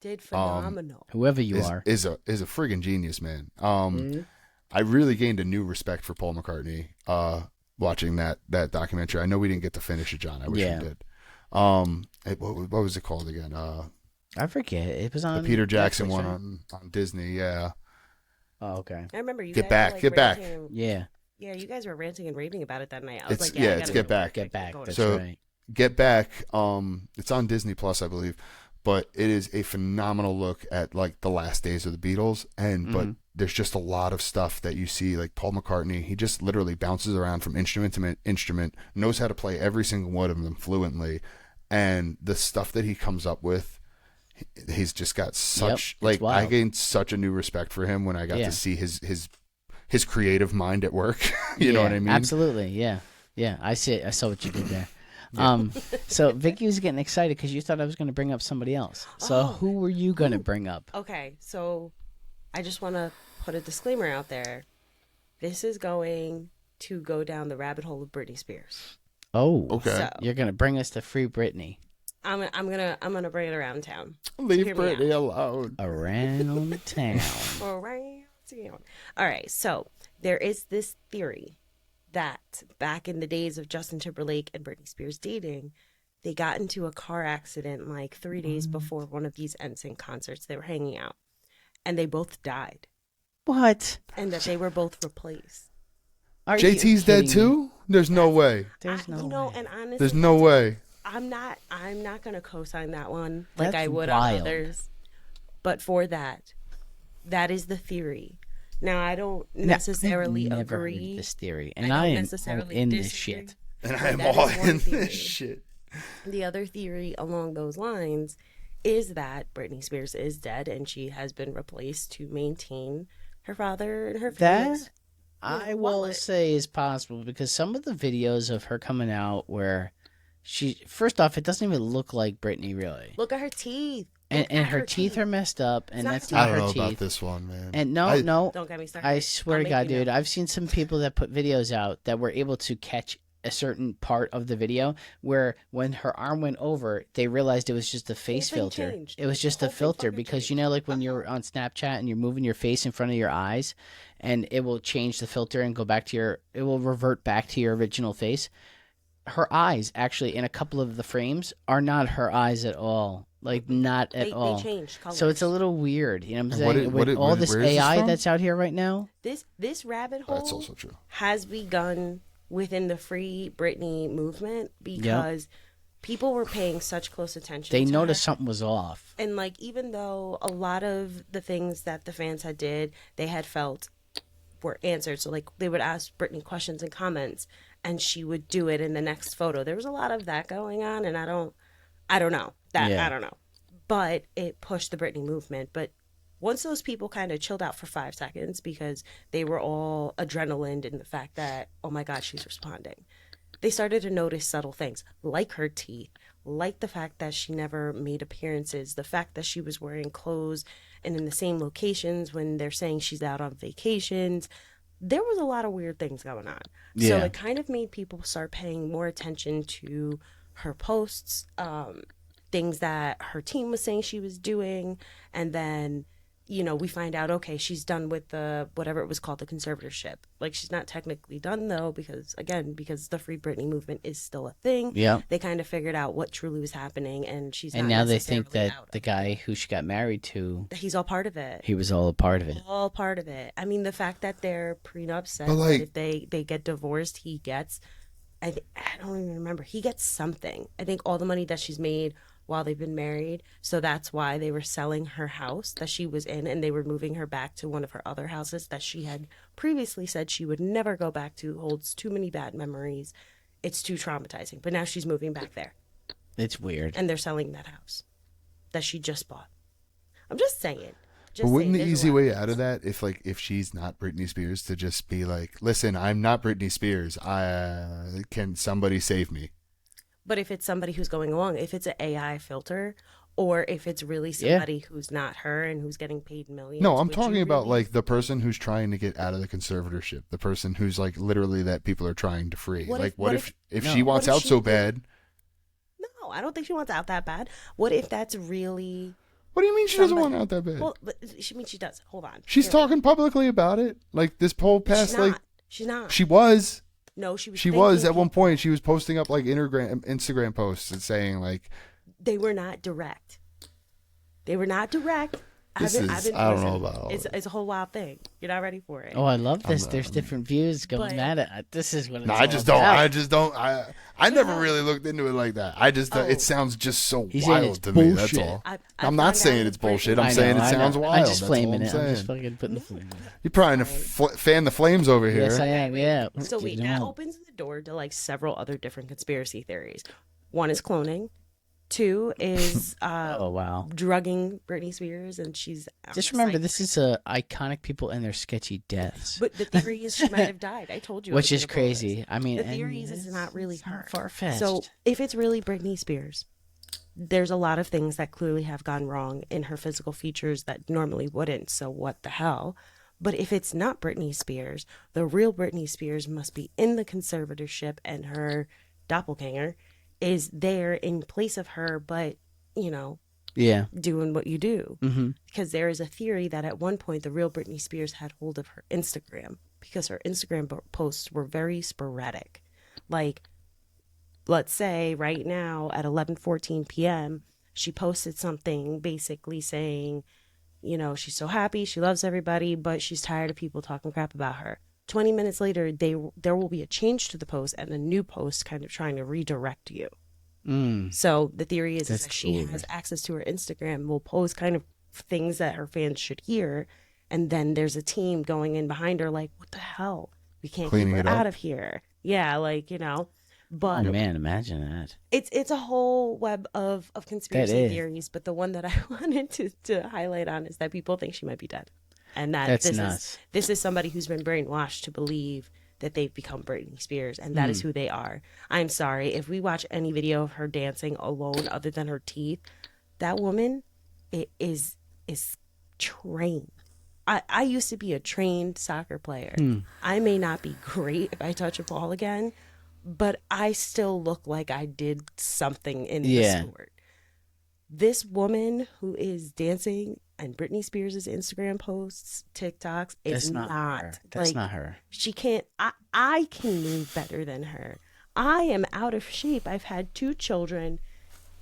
did phenomenal. Whoever you is, are. is a friggin' genius, man. Mhm. I really gained a new respect for Paul McCartney watching that documentary. I know we didn't get to finish it, John. I wish Yeah. we did. What was it called again? I forget. It was on The Peter Jackson Netflix, one right? on Disney. Yeah. Oh, okay. I remember you. Get guys back, were, like, get back. ranting and- Yeah. Yeah, you guys were ranting and raving about it that night. I was It's- like, yeah, I it's gotta Get go. Back. Get back. Go to That's So- right. Get Back. It's on Disney Plus, I believe, but it is a phenomenal look at like the last days of the Beatles. But there's just a lot of stuff that you see, like Paul McCartney. He just literally bounces around from instrument to instrument, knows how to play every single one of them fluently, and the stuff that he comes up with, he's just got such it's like I wild. gained such a new respect for him when I got Yeah. to see his creative mind at work. You know what I mean? Absolutely. Yeah. Yeah. I saw what you did there. So Vicky was getting excited because you thought I was going to bring up somebody else. So Oh. who were you going to bring up? Okay, so I just want to put a disclaimer out there. This is going to go down the rabbit hole of Britney Spears. Oh, Okay. So You're going to bring us to Free Britney I'm gonna bring it around town. Leave Hear me out. Britney alone. around town. Around town. All right, so there is this theory that back in the days of Justin Timberlake and Britney Spears dating, they got into a car accident like 3 days before one of these NSYNC concerts they were hanging out, and they both died, What? and that they were both replaced. Are JT's you dead kidding me? too? There's no way. There's no way. And honestly, There's no way. I'm not gonna co-sign that one like That's I would wild. on others. But for that is the theory. Now I don't necessarily I've never agree. heard this theory, I and don't I am all necessarily in this disagree. shit. And But I am that all is one in theory. this shit. The other theory along those lines is that Britney Spears is dead and she has been replaced to maintain her father and her family's That I will wallet. say is possible because some of the videos of her coming out where first off, it doesn't even look like Britney really. Look at her teeth. And Look at her teeth are messed up, and not that's teeth. I not don't her know about teeth. this one, man. And I- no, Don't get me started. I swear I'll to make God, you know. dude, I've seen some people that put videos out that were able to catch a certain part of the video where when her arm went over, they realized it was just a face thing filter. changed. It was just The a whole thing filter fucking because changed. like when you're on Snapchat and you're moving your face in front of your eyes, and it will change the filter and it will revert back to your original face. Her eyes, actually, in a couple of the frames, are not her eyes at all. Like, not at all. They changed colors. So it's a little weird, you know what I'm And what saying? it- what With it- all where- this where is this AI from? that's out here right now. This rabbit hole That's also true. has begun within the Free Britney movement because people were paying such close attention. They to noticed her. something was off. And like, even though a lot of the things that the fans had did, they had felt were answered. So like, they would ask Britney questions and comments, and she would do it in the next photo. There was a lot of that going on, and I don't know that. Yeah. I don't know, but it pushed the Britney movement. But once those people kind of chilled out for 5 seconds because they were all adrenaline in the fact that, oh my God, she's responding, they started to notice subtle things like her teeth, like the fact that she never made appearances, the fact that she was wearing clothes and in the same locations when they're saying she's out on vacations. there was a lot of weird things going on. Yeah. So it kind of made people start paying more attention to her posts, things that her team was saying she was doing. And then, you know, we find out, okay, she's done with the, whatever it was called, the conservatorship. Like, she's not technically done, though, because the Free Britney movement is still a thing. Yeah. They kind of figured out what truly was happening, and she's And not now they think necessarily that out the of guy who she got married to, it. He's all part of it. he was all a part of it. All part of it. I mean, the fact that their prenup says But, like- that if they get divorced, he gets, I don't even remember, he gets something. I think all the money that she's made while they've been married. So that's why they were selling her house that she was in, and they were moving her back to one of her other houses that she had previously said she would never go back to, holds too many bad memories. It's too traumatizing. But now she's moving back there, It's weird. and they're selling that house that she just bought. I'm just saying. But wouldn't the there's a easy lot way of out of that, if she's not Britney Spears, to just be like, listen, I'm not Britney Spears. Can somebody save me? But if it's somebody who's going along, if it's an AI filter, or if it's really somebody who's not her and who's getting paid millions. No, I'm would talking you about really- like the person who's trying to get out of the conservatorship, the person who's like literally that people are trying to free. What Like, if- what what if No. she wants what if out she so did- bad? No, I don't think she wants out that bad. What if that's really? What do you mean she doesn't Somebody- want out that bad? Well, but she does. Hold on. She's Here. talking publicly about it. Like this whole She's past, not. like She's not. she was. No, she was. She was thanking at one people. point. She was posting up like Instagram posts and saying like, They were not direct. They were not direct. I don't know listen, about all it's, that. it's a whole wild thing. You're not ready for it. Oh, I love this. I'm- There's different views going But- at it. This is what it's no, all I just don't. about. I just don't. I never really looked into it like that. I just Oh. it sounds just so He's saying it's wild to me. That's bullshit. all. I I'm not found saying out it's that bullshit. Britney- I'm I saying know, it I know. sounds wild. I'm just That's flaming all I'm it. I'm just saying. fucking putting the flame. You're trying to fan the flames over here. Yes, I am. Yeah. So wait, You that know. opens the door to like several other different conspiracy theories. One is cloning. Two is Oh wow. drugging Britney Spears, and she's on Just the remember, site. this is iconic people and their sketchy deaths, But the theory is she might have died. I told you, which is everything about this. crazy. I mean, The theory is it's not really her. far fetched. So if it's really Britney Spears, there's a lot of things that clearly have gone wrong in her physical features that normally wouldn't. So what the hell? But if it's not Britney Spears, the real Britney Spears must be in the conservatorship, and her doppelganger is there in place of her, but you know, yeah. doing what you do. Mm-hmm. Because there is a theory that at one point the real Britney Spears had hold of her Instagram, because her Instagram posts were very sporadic. Like, let's say right now at 11:14 p.m., she posted something basically saying, you know, she's so happy, she loves everybody, but she's tired of people talking crap about her. 20 minutes later, there will be a change to the post and a new post kind of trying to redirect you. Mm. So the theory is That's that she cool. has access to her Instagram, will post kind of things that her fans should hear, and then there's a team going in behind her like, what the hell? We can't Cleaning keep it her up. out of here. Yeah, like, you know. But Oh man, imagine that. it's a whole web of conspiracy is. theories, but the one that I wanted to highlight on is that people think she might be dead. And that That's this nuts. is somebody who's been brainwashed to believe that they've become Britney Spears, and that is who they are. I'm sorry, if we watch any video of her dancing alone other than her teeth, that woman is trained. I used to be a trained soccer player. I may not be great if I touch a ball again, but I still look like I did something in Yeah. the sport. This woman who is dancing and Britney Spears' Instagram posts, TikToks, is That's not her. That's like, not her. she can't. I can move better than her. I am out of shape. I've had 2 children.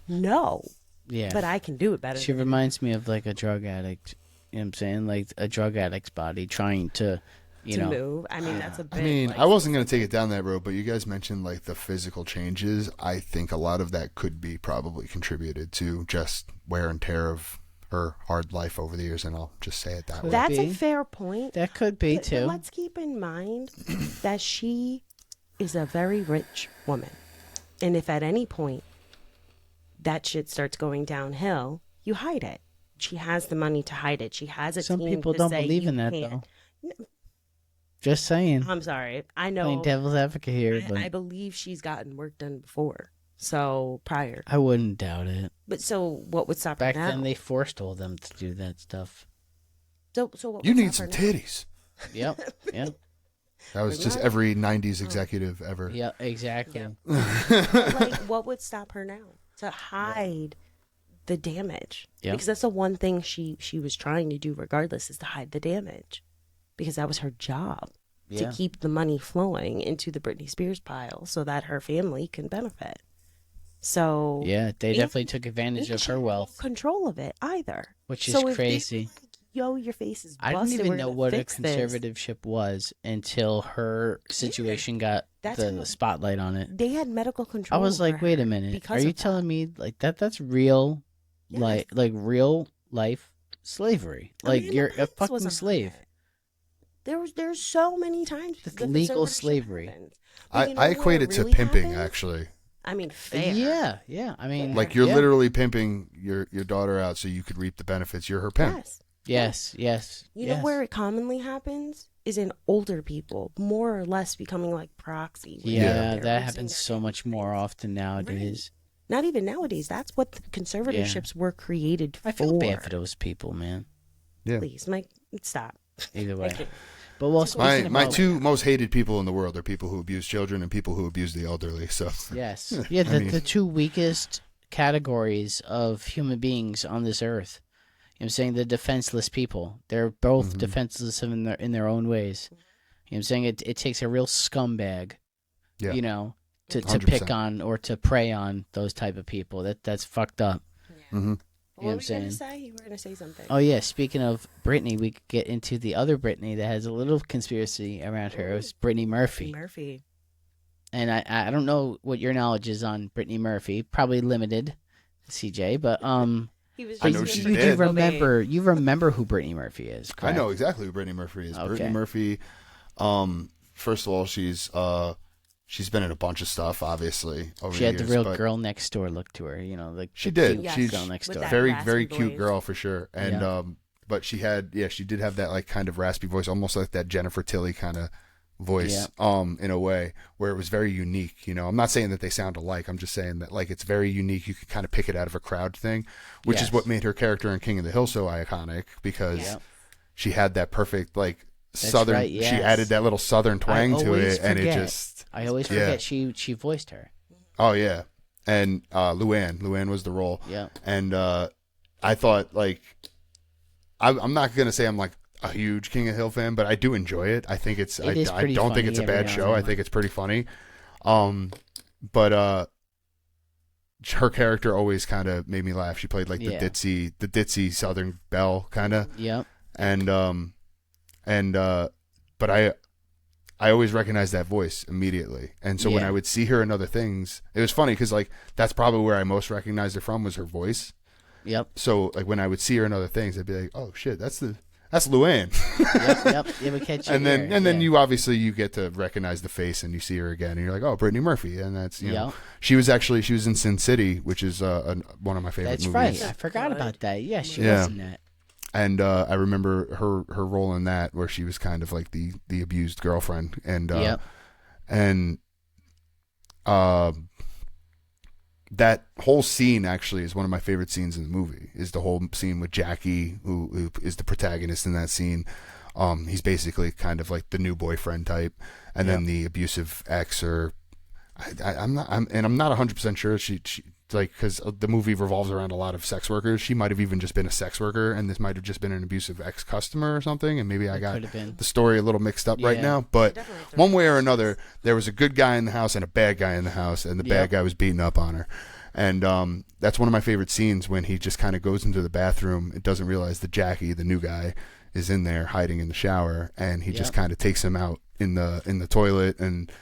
No, Yeah. but I can do it better. She than reminds me of like a drug addict. You know what I'm saying? Like a drug addict's body trying to, you to know. move. I mean, that's a bit. I mean, like, I wasn't going to take it down that road, but you guys mentioned like the physical changes. I think a lot of that could be probably contributed to just wear and tear of her hard life over the years, and I'll just say it that way. That's be. a fair point. That could be But too. let's keep in mind that she is a very rich woman. And if at any point that shit starts going downhill, you hide it. She has the money to hide it. She has a Some team people to don't say, believe "You in that can't." though. Just saying. I'm sorry. I know. Playing devil's advocate here, but I believe she's gotten work done before. So prior. I wouldn't doubt it. But so what would stop Back her now? then, they forced all them to do that stuff. So what You would need stop some her now? titties. Yep. Yep. That was just every 90s executive ever. Yeah, exactly. Yeah. Like, what would stop her now? To hide the damage. Yeah. Because that's the one thing she was trying to do regardless, is to hide the damage. Because that was her job. To keep the money flowing into the Britney Spears pile so that her family can benefit. So yeah, they definitely took advantage of her wealth. Control of it either. Which is crazy. Yo, your face is busted. I didn't even know what a this. conservatorship was until her situation got the spotlight on it. They had medical control. I was like, wait a minute. Are you telling me like that's real, like real life slavery? Like you're a fucking slave. There's so many times legal slavery. I equate it to pimping, actually. I mean, fair. Yeah. I mean, like you're literally pimping your daughter out so you could reap the benefits. You're her pimp. Yes. You know where it commonly happens is in older people, more or less becoming like proxy. Yeah, that happens so much more often nowadays. Right. Not even nowadays. That's what the conservatorships were created for. I feel bad for those people, man. Yeah. Please, Mike, stop. Either way. But well, my two most hated people in the world are people who abuse children and people who abuse the elderly. So yes, the two weakest categories of human beings on this earth. You know what I'm saying? The defenseless people. They're both defenseless in their own ways. You know what I'm saying? It takes a real scumbag, you know, to pick on or to prey on those type of people. That's fucked up. Yeah. Mm-hmm. You know what I'm saying? You were going to say something. Oh, yeah. Speaking of Britney, we could get into the other Britney that has a little conspiracy around her. It was Brittany Murphy. And I don't know what your knowledge is on Brittany Murphy. Probably limited, CJ. But I know she did. You remember who Brittany Murphy is, correct? I know exactly who Brittany Murphy is. Okay. Brittany Murphy, first of all, she's been in a bunch of stuff, obviously. Over she had years, the real girl next door look to her, you know, like she did. Yes. She's girl next door. very cute girl for sure. And but she did have that like kind of raspy voice, almost like that Jennifer Tilly kind of voice, in a way where it was very unique. You know, I'm not saying that they sound alike. I'm just saying that like it's very unique. You could kind of pick it out of a crowd thing, which is what made her character in King of the Hill so iconic because she had that perfect like southern. She added that little southern twang to it, and it just. I always forget she voiced her. Oh yeah, and Luann was the role. Yeah, and I thought like I'm not gonna say I'm like a huge King of the Hill fan, but I do enjoy it. I think I don't think it's a bad show. I think it's pretty funny. But her character always kind of made me laugh. She played like the ditzy Southern belle kind of. Yeah. But I always recognized that voice immediately. And so when I would see her in other things, it was funny because like that's probably where I most recognized her from was her voice. Yep. So like when I would see her in other things, I'd be like, oh shit, that's Luann. Yep. You would catch and then you obviously you get to recognize the face and you see her again and you're like, oh, Brittany Murphy, and that's you know she was in Sin City, which is one of my favorite movies. That's right. I forgot about that. Yeah, she was in that. And I remember her role in that where she was kind of like the abused girlfriend and that whole scene actually is one of my favorite scenes in the movie. Is the whole scene with Jackie, who is the protagonist in that scene. He's basically kind of like the new boyfriend type, and then the abusive ex, or I'm not 100% sure she like because the movie revolves around a lot of sex workers. She might have even just been a sex worker, and this might have just been an abusive ex customer or something. And maybe I got the story a little mixed up right now. But one way or another, there was a good guy in the house and a bad guy in the house, and the bad guy was beating up on her. And that's one of my favorite scenes when he just kind of goes into the bathroom and doesn't realize that Jackie, the new guy, is in there hiding in the shower, and he just kind of takes him out in the toilet and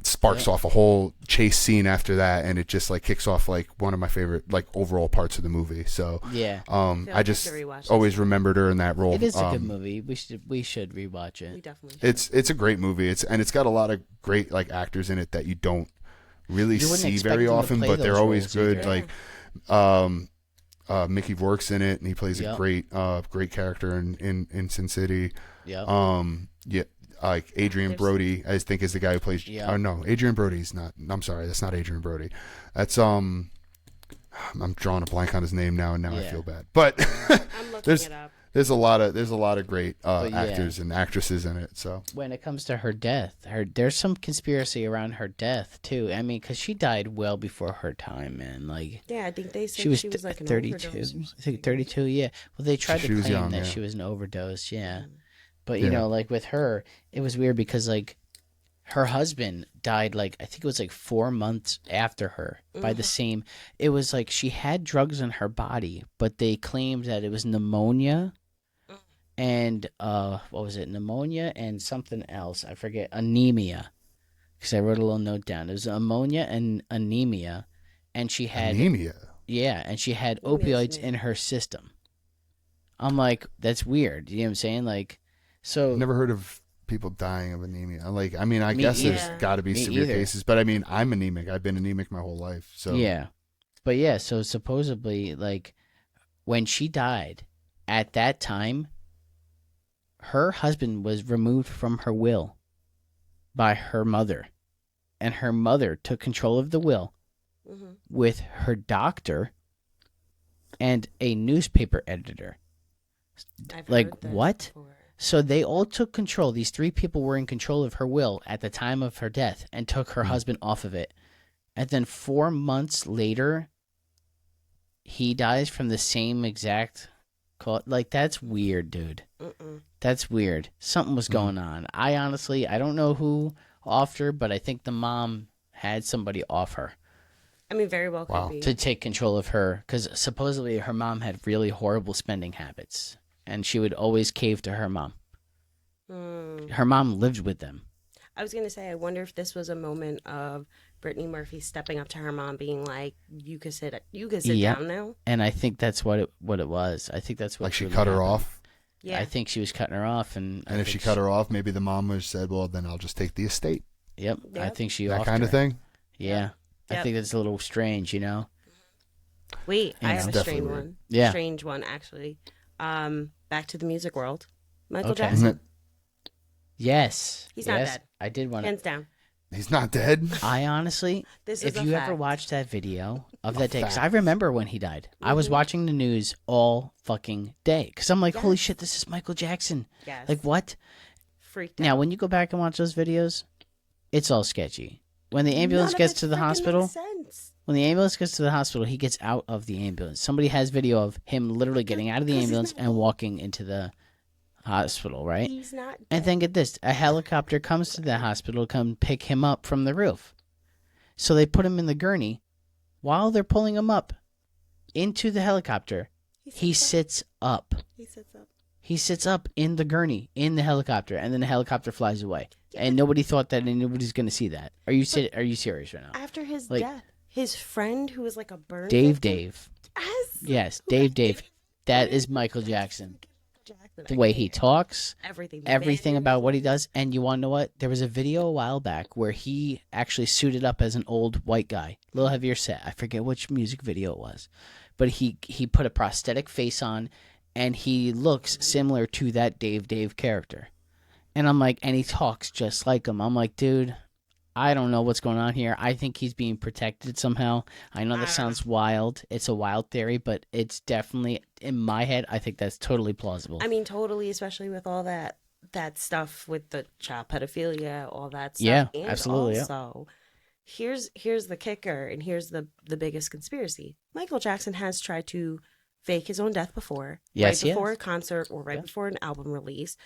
sparks off a whole chase scene after that, and it just like kicks off like one of my favorite like overall parts of the movie. So I just always remembered her in that role. It is a good movie. We should rewatch it. We definitely should. It's a great movie. It's got a lot of great like actors in it that you don't really see very often, but they're always good. Either. Like Mickey Rourke's in it, and he plays a great character in Sin City. Like Adrian Brody, I think is the guy who plays. Oh no, Adrian Brody's not. I'm sorry, that's not Adrian Brody. That's I'm drawing a blank on his name now, and I feel bad. But I'm looking it up. there's a lot of great yeah. actors and actresses in it. So When it comes to her death, there's some conspiracy around her death too. I mean, because she died well before her time, man. Like, Yeah, I think they said she was like an 32. overdose. I think 32. Yeah. Well, they tried She to was claim young, that yeah. she was an overdose. Yeah. But Yeah. you know, like with her, it was weird because like her husband died like I think it was like 4 months after her by the same. It was like she had drugs in her body, but they claimed that it was pneumonia and what was it? Pneumonia and something else. I forget. Anemia. Because I wrote a little note down. It was ammonia and anemia, and she had anemia. yeah, and she had Anemia's opioids in her system. I'm like, that's weird. You know what I'm saying? Like, so Never heard of people dying of anemia. Like, I mean, I Me guess either. there's got to be Me severe either. cases, but I mean, I'm anemic. I've been anemic my whole life. So yeah, but yeah, so supposedly, like, when she died, at that time, her husband was removed from her will by her mother, and her mother took control of the will with her doctor and a newspaper editor. I've Like, heard this what? before. So they all took control. These 3 people were in control of her will at the time of her death and took her husband off of it. And then 4 months later, he dies from the same exact cause. Like, that's weird, dude. That's weird. Something was going on. I don't know who offed her, but I think the mom had somebody off her I mean, very well Wow. could be. to take control of her because supposedly her mom had really horrible spending habits and she would always cave to her mom. Her mom lived with them. I was going to say, I wonder if this was a moment of Brittany Murphy stepping up to her mom, being like, "You could sit Yep. down now." And I think that's what it was. I think that's what like she really cut her happened. off. Yeah, I think she was cutting her off, and And if she cut her off, maybe the mom was said, "Well, then I'll just take the estate." Yep, I Yep. think she That offed kind her. of thing. Yeah, I Yep. think that's a little strange, you know. Wait, I know. have a Definitely strange weird. one. Yeah. Strange one, actually. Back to the music world. Michael Okay. Jackson, Isn't it? Yes, He's not yes, dead. I did want to. hands down. He's not dead. I honestly, This if is a you fact. ever watched that video of that day, because I fact. remember when he died, I was watching the news all fucking day because I'm like, holy shit, this is Michael Jackson. Yes. Like what? Freaked Now, out. when you go back and watch those videos, it's all sketchy. When the ambulance None of gets it to the freaking hospital, makes sense. when the ambulance gets to the hospital, he gets out of the ambulance. Somebody has video of him literally getting out of the 'Cause he's ambulance not and walking into the hospital, right? He's not. And then get this, a helicopter comes to the hospital to come pick him up from the roof. So they put him in the gurney. While they're pulling him up into the helicopter, he sits up. He sits up. He sits up in the gurney, in the helicopter, and then the helicopter flies away. And nobody thought that anybody's going to see that. Are you serious right now? After his Like- death, his friend who was like a burn Dave. victim- Yes, Dave. That is Michael Jackson. The way he talks, everything about what he does. And you want to know what? There was a video a while back where he actually suited up as an old white guy, a little heavier set. I forget which music video it was, but he put a prosthetic face on, and he looks similar to that Dave character. And I'm like, and he talks just like him. I'm like, dude, I don't know what's going on here. I think he's being protected somehow. I know that sounds wild. It's a wild theory, but it's definitely, in my head, I think that's totally plausible. I mean, totally, especially with all that stuff with the child pedophilia, all that stuff. Yeah, and absolutely, yeah. Also, here's the kicker, and here's the biggest conspiracy. Michael Jackson has tried to fake his own death before, Yes, right he before has. a concert or right before an album release.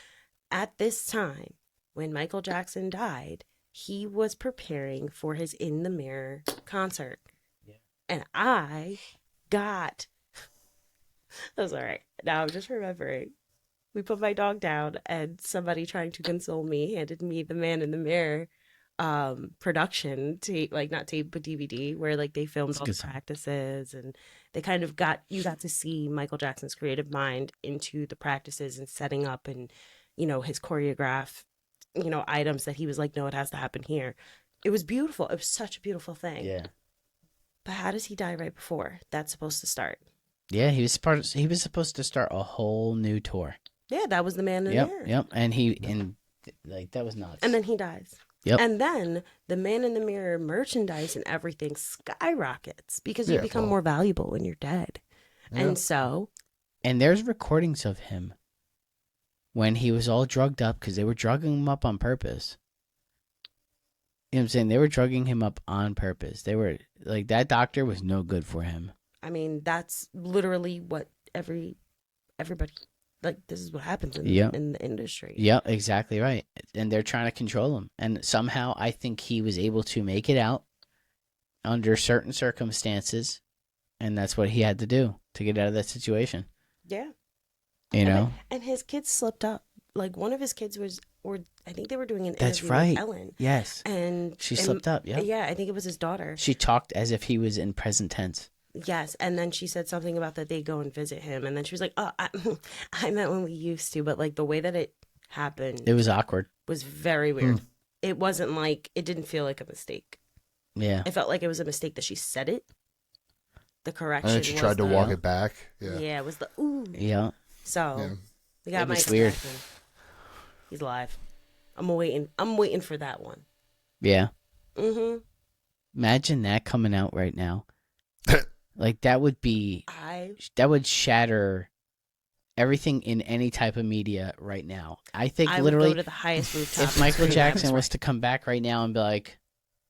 At this time, when Michael Jackson died, he was preparing for his In the Mirror concert. Yeah. And I got... That's all right. Now I'm just remembering. We put my dog down, and somebody trying to console me handed me the Man in the Mirror production tape, like not tape but DVD, where like they filmed all the practices, and they kind of got to see Michael Jackson's creative mind into the practices and setting up, and his choreograph items that he was like, no, it has to happen here. It was beautiful. It was such a beautiful thing. Yeah. But how does he die right before that's supposed to start? Yeah, he was supposed to start a whole new tour. Yeah, that was the Man in the Mirror. Yep, and that was nuts. And then he dies. Yep. And then the Man in the Mirror merchandise and everything skyrockets because you become more valuable when you're dead. Yeah. And so, And there's recordings of him when he was all drugged up, because they were drugging him up on purpose. You know what I'm saying? They were drugging him up on purpose. They were like, that doctor was no good for him. I mean, that's literally what everybody, like, this is what happens in the industry. Yeah, exactly right. And they're trying to control him. And somehow I think he was able to make it out under certain circumstances. And that's what he had to do to get out of that situation. Yeah. You know? And his kids slipped up. Like, one of his kids or I think they were doing an That's interview right. with Ellen. Yes. And she slipped up, yeah. Yeah, I think it was his daughter. She talked as if he was in present tense. Yes, and then she said something about that they go and visit him, and then she was like, "Oh, I meant when we used to," but like the way that it happened, It was awkward. was very weird. It wasn't like, it didn't feel like a mistake. Yeah. It felt like it was a mistake that she said it. The correction. And then she was tried to the- walk it back. Yeah. Yeah, it was the ooh. Yeah. So Yeah. we got It was Michael weird. Jackson. He's alive. I'm waiting for that one. Yeah. Mm-hmm. Imagine that coming out right now. Like, that would shatter everything in any type of media right now. I think I literally, would go to the highest rooftop. if and Michael scream, Jackson "I was right." to come back right now and be like,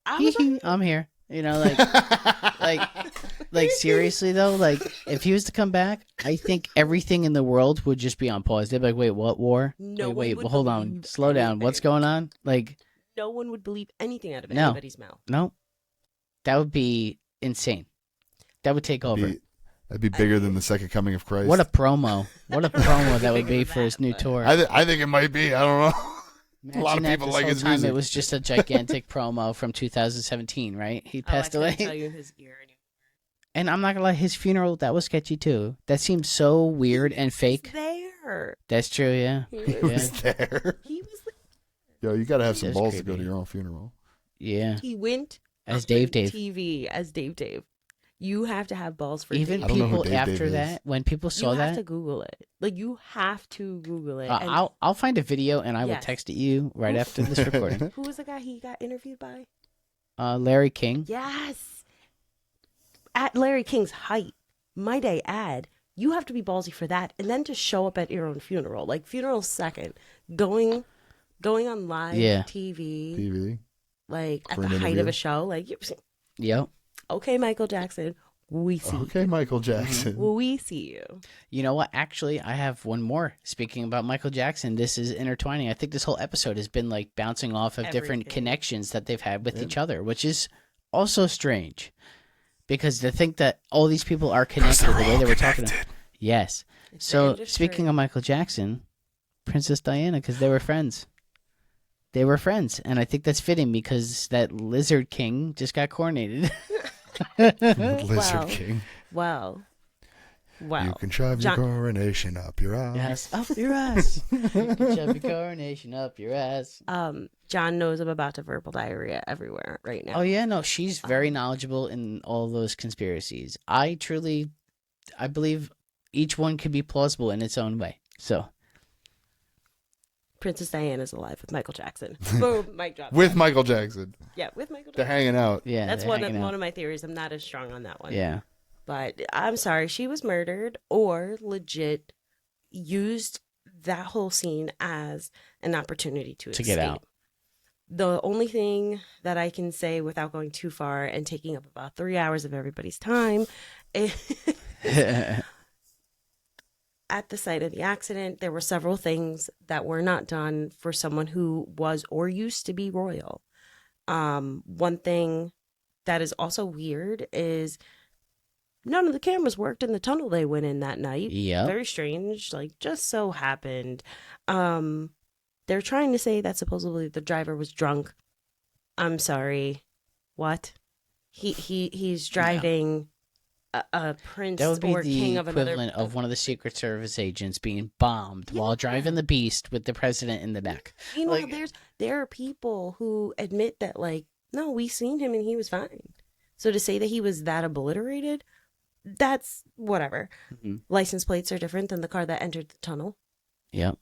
I was right. I'm here. You know, like seriously though, like if he was to come back, I think everything in the world would just be on pause. They'd be like, wait, what war? No one wait, would hold on, believe slow down. What's anything. going on? Like, No one would believe anything out of No. anybody's mouth. no, that would be insane. That would take over. That'd be bigger than the second coming of Christ. What a promo! What a promo that would be for his new tour. I think it might be. I don't know. Imagine a lot of that people this like whole his time music. It was just a gigantic promo from 2017, right? He passed I away. couldn't tell you his ear anymore. And I'm not gonna lie, his funeral, that was sketchy too. That seemed so weird and fake. There. That's true, yeah. He was there. He was. Yo, you gotta have some That's balls to go creepy. to your own funeral. Yeah. He went As on Dave. TV as Dave. You have to have balls for Even Dave. I don't know who people Dave after is. that, when people saw you have to that, Google it. Like, you have to Google it. And I'll find a video and I will Yes. text it you right after this recording. who was the guy he got interviewed by? Larry King. Yes. At Larry King's height, might I add, you have to be ballsy for that, and then to show up at your own funeral. Like, funeral second, going on live Yeah. TV, like at For the an height interview. of a show. Like, Yep. okay, Michael Jackson, we see. Okay, Michael Jackson. You. We see you. You know what? Actually, I have one more. Speaking about Michael Jackson, this is intertwining. I think this whole episode has been like bouncing off of different Everything. connections that they've had with each other, which is also strange. Because to think that all these people are connected the way they were talking. Yes. It's the So industry. speaking of Michael Jackson, Princess Diana, because they were friends. They were friends, and I think that's fitting because that Lizard King just got coronated. Lizard Wow. King. Wow. You can shove John- your coronation up your ass. Yes, up your ass. You can shove your coronation up your ass. John knows I'm about to verbal diarrhea everywhere right now. Oh yeah, no, she's very knowledgeable in all those conspiracies. I believe each one could be plausible in its own way. So Princess Diana's alive with Michael Jackson. Boom, mic drop. With Michael Jackson. Yeah, with Michael They're Jackson. hanging out. yeah, That's they're one hanging out. of my theories. I'm not as strong on that one. Yeah, But I'm sorry, she was murdered or legit used that whole scene as an opportunity to escape. get out. The only thing that I can say without going too far and taking up about 3 hours of everybody's time is at the site of the accident, there were several things that were not done for someone who was or used to be royal. One thing that is also weird is none of the cameras worked in the tunnel they went in that night. Yep. Very strange. Like, just so happened. They're trying to say that supposedly the driver was drunk. I'm sorry. What? He's driving a prince that would be or king the of another. equivalent of one of the Secret Service agents being bombed while driving the Beast with the president in the back. You know, Like- there are people who admit that, like, no, we seen him and he was fine. So to say that he was that obliterated, that's whatever. Mhm. License plates are different than the car that entered the tunnel. Yep.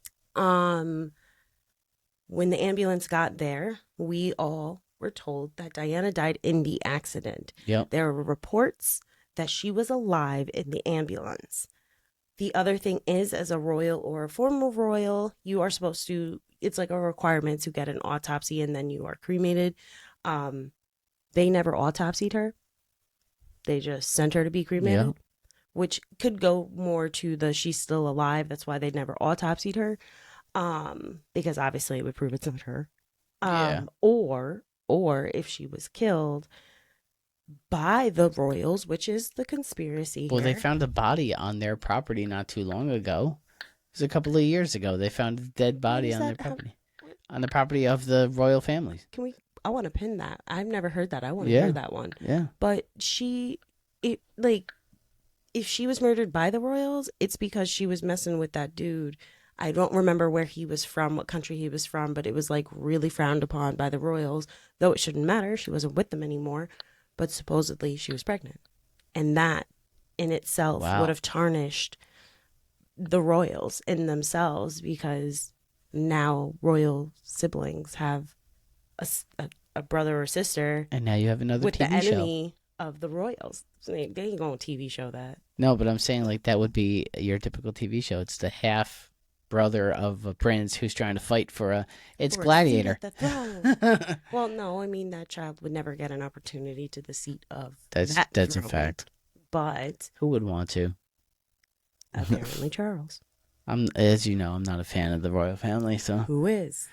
When the ambulance got there, we all were told that Diana died in the accident. Yep. There were reports that she was alive in the ambulance. The other thing is, as a royal or a former royal, you are supposed to, it's like a requirement to get an autopsy and then you are cremated. They never autopsied her. They just sent her to be cremated, which could go more to the she's still alive. That's why they never autopsied her, because obviously it would prove it's not her. Or if she was killed by the royals, which is the conspiracy. Well, here. they found a body on their property not too long ago. It was a couple of years ago. They found a dead body on their property. On the property of the royal families. I want to pin that. I've never heard that. I want to hear that one. Yeah. But if she was murdered by the royals, it's because she was messing with that dude. I don't remember where he was from, what country he was from, but it was like really frowned upon by the royals, though it shouldn't matter. She wasn't with them anymore. But supposedly she was pregnant. And that in itself would have tarnished the royals in themselves, because now royal siblings have a brother or sister. And now you have another with TV the show. enemy of the royals. So they ain't going to TV show that. No, but I'm saying like that would be your typical TV show. It's the half brother of a prince who's trying to fight for it's Gladiator. Well, no, I mean that child would never get an opportunity to the seat of that's throne. a fact. But who would want to? Apparently Charles. As you know, I'm not a fan of the royal family, so who is?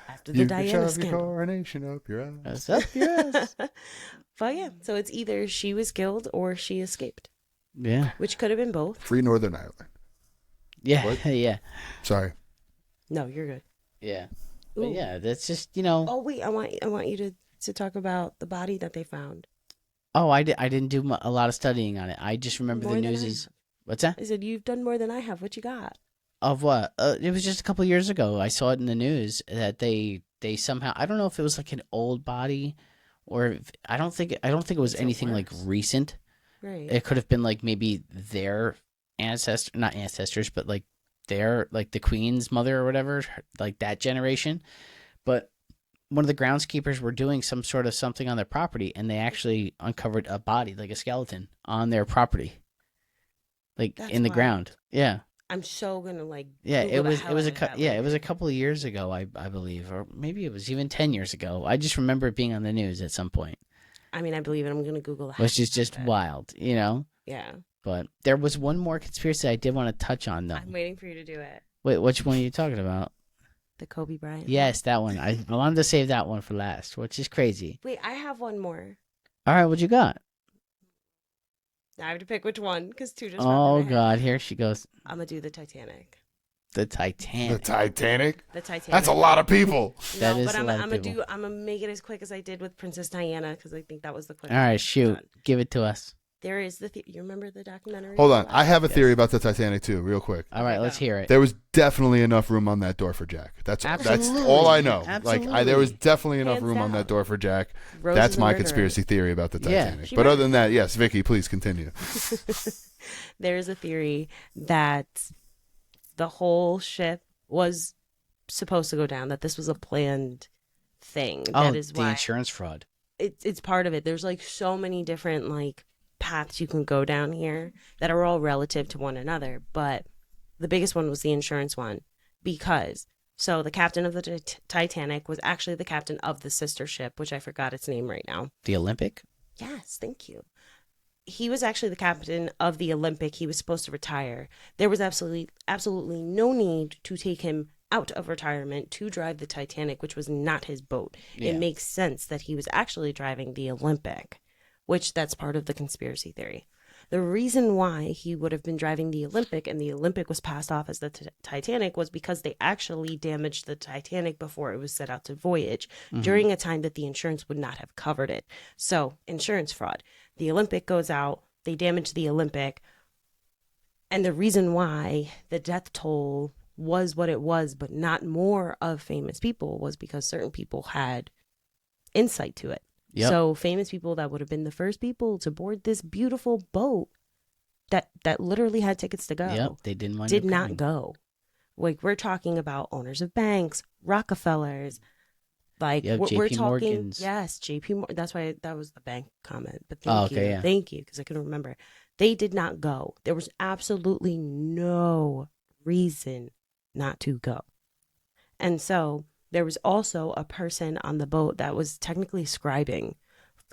After the Diana scandal. Coronation up your ass. Up your ass. But yeah, so it's either she was killed or she escaped. Yeah. Which could have been both. Free Northern Ireland. Yeah. What? Yeah. Sorry. No, you're good. Yeah. But yeah, that's just, you know. Oh wait, I want you to talk about the body that they found. Oh, I didn't do a lot of studying on it. I just remember the news is. What's that? I said you've done more than I have. What you got? Of what? It was just a couple years ago. I saw it in the news that they somehow, I don't know if it was like an old body, or I don't think it was anything like recent. Right. It could have been like maybe their not ancestors, but like their, like the Queen's mother or whatever, like that generation. But one of the groundskeepers were doing some sort of something on their property, and they actually uncovered a body, like a skeleton, on their property, like That's in the wild. ground. Yeah. I'm so gonna like. Yeah, Google it was it was a couple of years ago, I believe, or maybe it was even 10 years ago. I just remember it being on the news at some point. I mean, I believe it. I'm gonna Google that. Which is just wild, you know. Yeah. But there was one more conspiracy I did want to touch on, though. I'm waiting for you to do it. Wait, which one are you talking about? The Kobe Bryant. Yes, that one. I wanted to save that one for last, which is crazy. Wait, I have one more. All right, what you got? I have to pick which one because two just. Oh God, here she goes. I'm gonna do the Titanic. The Titanic. The Titanic? The Titanic. That's a lot of people. That no, is but a I'm lot of gonna people. I'm gonna make it as quick as I did with Princess Diana because I think that was the quickest. All right, shoot, give it to us. There is you remember the documentary? Hold on. I have a theory about the Titanic too, real quick. All right, let's hear it. There was definitely enough room on that door for Jack. That's Absolutely. all I know. Absolutely. Like there was definitely enough Hands room on down. that door for Jack. Rose That's is a my murderer. conspiracy theory about the Yeah. Titanic. She But murdered- other than that, yes, Vicky, please continue. There is a theory that the whole ship was supposed to go down. That this was a planned thing. Oh, that is the why insurance fraud. it's part of it. There's like so many different like paths you can go down here that are all relative to one another, but the biggest one was the insurance one, because so the captain of the Titanic was actually the captain of the sister ship, which I forgot its name right now. The Olympic. Yes, thank you. He was actually the captain of the Olympic. He was supposed to retire. There was absolutely no need to take him out of retirement to drive the Titanic, which was not his boat. Yeah. It makes sense that he was actually driving the Olympic, which that's part of the conspiracy theory. The reason why he would have been driving the Olympic and the Olympic was passed off as the Titanic was because they actually damaged the Titanic before it was set out to voyage during a time that the insurance would not have covered it. So, insurance fraud. The Olympic goes out, they damage the Olympic, and the reason why the death toll was what it was, but not more of famous people, was because certain people had insight to it. Yep. So famous people that would have been the first people to board this beautiful boat that literally had tickets to go. Yep, they didn't want did not go. Like we're talking about owners of banks, Rockefellers, like Yep, we're JP talking. Morgans. Yes, JP. That's why that was the bank comment. But Oh, thank okay, you, yeah. thank you, because I couldn't remember. They did not go. There was absolutely no reason not to go. And so there was also a person on the boat that was technically scribing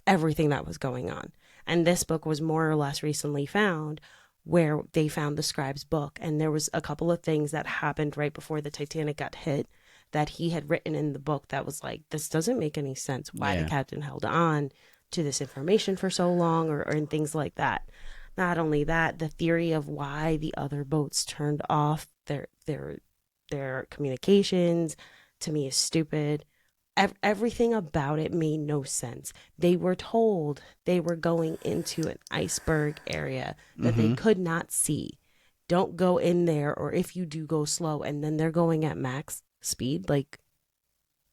everything that was going on. And this book was more or less recently found, where they found the scribe's book. And there was a couple of things that happened right before the Titanic got hit that he had written in the book that was like, this doesn't make any sense why the captain held on to this information for so long, or and things like that. Not only that, the theory of why the other boats turned off their communications, to me, is stupid. Everything about it made no sense. They were told they were going into an iceberg area that they could not see. Don't go in there, or if you do, go slow. And then they're going at max speed. Like,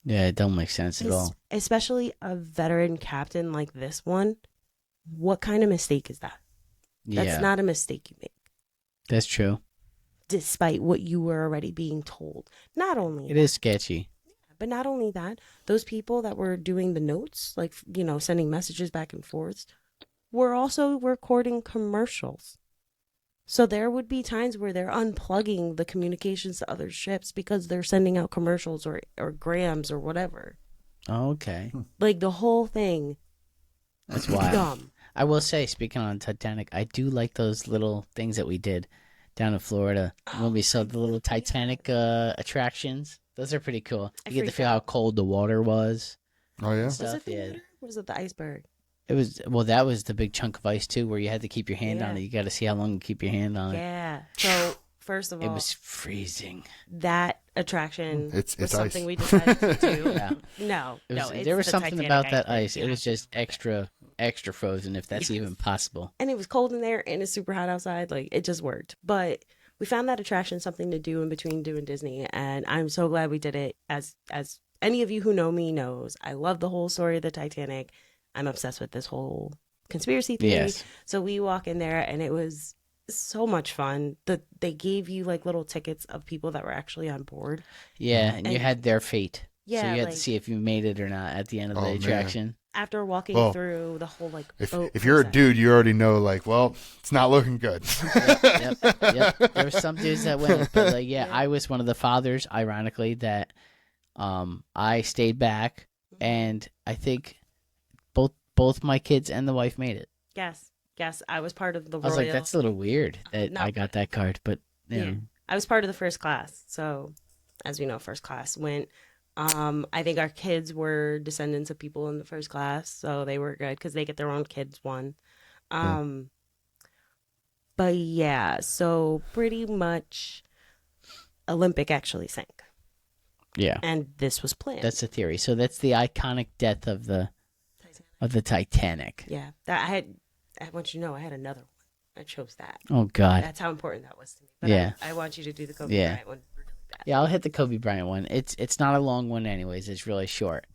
yeah, it don't make sense at all. Especially a veteran captain like this one. What kind of mistake is that? That's not a mistake you make. That's true. Despite what you were already being told. Not only it is sketchy. But not only that, those people that were doing the notes, like, you know, sending messages back and forth, were also recording commercials. So there would be times where they're unplugging the communications to other ships because they're sending out commercials or grams or whatever. Okay. Like, the whole thing. That's wild. Dumb. I will say, speaking on Titanic, I do like those little things that we did down in Florida when we saw the little Titanic attractions. Those are pretty cool. You get to feel how cold the water was. Oh, yeah? Was it the water? Or was it the iceberg? It was, well, that was the big chunk of ice, too, where you had to keep your hand on it. You got to see how long you keep your hand on it. Yeah. So, first of all, it was freezing. That attraction it's was something ice. we decided to do. Yeah. No, there was something Titanic about that iceberg. ice. It was just extra frozen, if that's even possible. And it was cold in there, and it's super hot outside. Like, it just worked. But we found that attraction something to do in between doing Disney, and I'm so glad we did it. As any of you who know me knows, I love the whole story of the Titanic. I'm obsessed with this whole conspiracy theory. Yes. So we walk in there, and it was so much fun. They gave you like little tickets of people that were actually on board. Yeah, and you had their fate. Yeah, so you had like, to see if you made it or not at the end of the attraction. After walking through the whole like if you're a dude, you already know, like, well, it's not looking good. Yep. There were some dudes that went, but like, I was one of the fathers, ironically, that I stayed back, and I think both my kids and the wife made it. Yes, I was part of the I was like, that's a little weird that I got that card, but you know. I was part of the first class. So, as we know, first class went. I think our kids were descendants of people in the first class, so they were good because they get their own kids one. But yeah, so pretty much Olympic actually sank. Yeah. And this was planned. That's the theory. So that's the iconic death of the Titanic. Yeah. I want you to know I had another one. I chose that. Oh God. That's how important that was to me. But yeah. I want you to do the Kobe Bryant one really bad. Yeah, I'll hit the Kobe Bryant one. It's not a long one anyways. It's really short.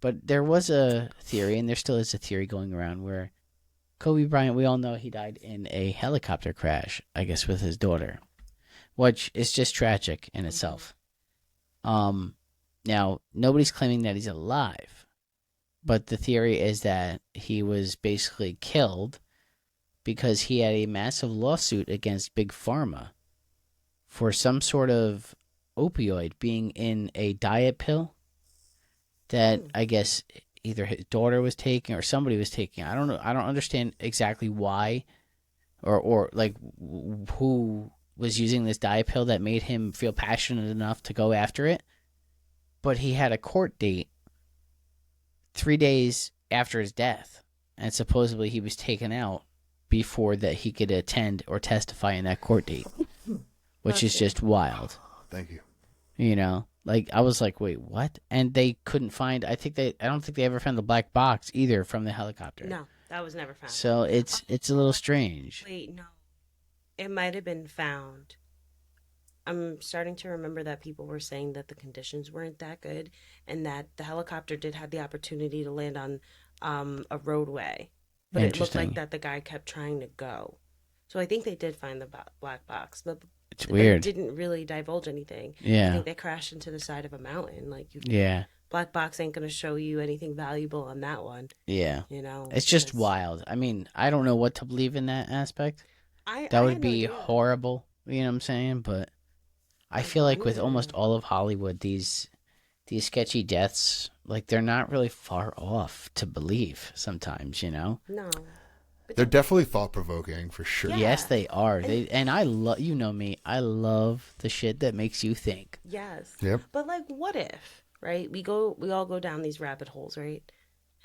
But there was a theory, and there still is a theory going around, where Kobe Bryant, we all know he died in a helicopter crash, I guess, with his daughter, which is just tragic in itself. Now, nobody's claiming that he's alive, but the theory is that he was basically killed because he had a massive lawsuit against Big Pharma for some sort of opioid being in a diet pill that I guess either his daughter was taking or somebody was taking. I don't know. I don't understand exactly why or like who was using this diet pill that made him feel passionate enough to go after it. But he had a court date 3 days after his death, and supposedly he was taken out before that he could attend or testify in that court date, which is just wild. Thank you. You know, like I was like, wait, what? And they couldn't find. I don't think they ever found the black box either from the helicopter. No, that was never found. So it's a little strange. Wait, no, it might have been found. I'm starting to remember that people were saying that the conditions weren't that good, and that the helicopter did have the opportunity to land on a roadway, but it looked like that the guy kept trying to go. So I think they did find the black box, but it's weird. They didn't really divulge anything. Yeah, I think they crashed into the side of a mountain. black box ain't gonna show you anything valuable on that one. Yeah. You know, It's just because wild. I mean, I don't know what to believe in that aspect. I That would had no be idea. horrible. You know what I'm saying? But I feel like with almost all of Hollywood, these sketchy deaths, like they're not really far off to believe sometimes, you know? No. But They're definitely thought provoking for sure. Yeah. Yes, they are. And I love, you know me, I love the shit that makes you think. yes. Yep. But like, what if, right? We all go down these rabbit holes, right?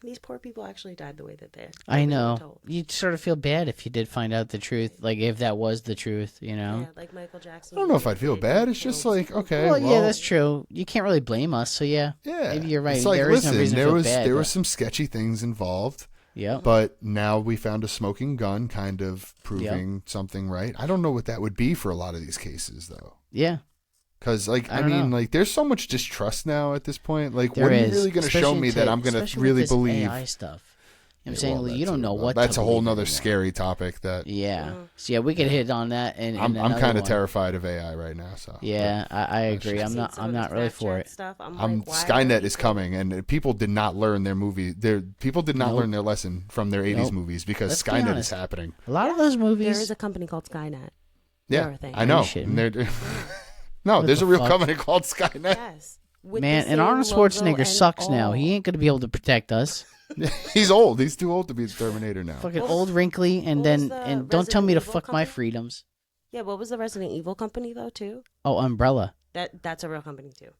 And these poor people actually died the way that they. I were know. told. You'd sort of feel bad if you did find out the truth, like if that was the truth, you know? Yeah, like Michael Jackson. I don't know if I'd feel bad. It's just like, okay, Well, yeah, that's true. You can't really blame us, so yeah. Yeah, Maybe you're right. It's like, There is no listen, reason to there feel was bad, there but- were some sketchy things involved, Yep. but now we found a smoking gun, kind of proving something right. I don't know what that would be for a lot of these cases, though. Yeah. Because, like, I I don't mean, know. like, there's so much distrust now at this point. Like, There what are you is, really going to show especially me that I'm going to especially really with this believe? AI stuff. You know what I'm Yeah, saying? well, Like, that you don't too. know Well, what that's to a whole believe nother anymore. scary topic that Yeah. Mm. So yeah, we could hit on that and I'm another kind of one. terrified of AI right now. So Yeah, I agree. I've I'm seen not. some I'm of not this really Snapchat for it. Stuff. I'm like, why Skynet are is people- coming, and people did not learn their movie. People did not Nope. learn their lesson from their '80s Nope. movies because Let's be Skynet is honest. happening. A lot of Yeah. those There movies. is a company called Skynet. Yeah, They're a thing. I know. Are you shitting And me? they're- no, What there's the a real fuck? company called Skynet. Yes. With Man, the and same Arnold logo Schwarzenegger and sucks now. all. He ain't gonna be able to protect us. He's old. He's too old to be the Terminator now. Fucking What old, wrinkly, and what was then the and don't tell me to Resident Evil fuck my company? freedoms. Yeah, what was the Resident Evil company though too? Oh, Umbrella. That's a real company too.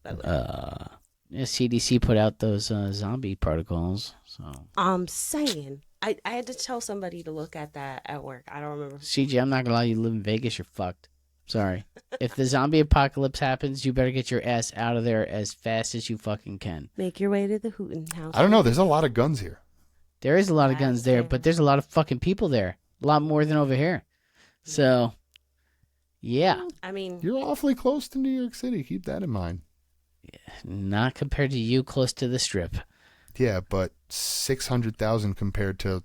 By the way. Yeah, CDC put out those zombie protocols. So I'm saying I had to tell somebody to look at that at work. I don't remember. CJ, I'm not gonna lie. You live in Vegas, you're fucked. Sorry. If the zombie apocalypse happens, you better get your ass out of there as fast as you fucking can. Make your way to the Hooten house. I don't know. There's a lot of guns here. There is a lot of That's guns there, fair. but there's a lot of fucking people there. A lot more than over here. So, yeah. I mean, You're awfully close to New York City. Keep that in mind. Not compared to you close to the strip. Yeah, but 600,000 compared to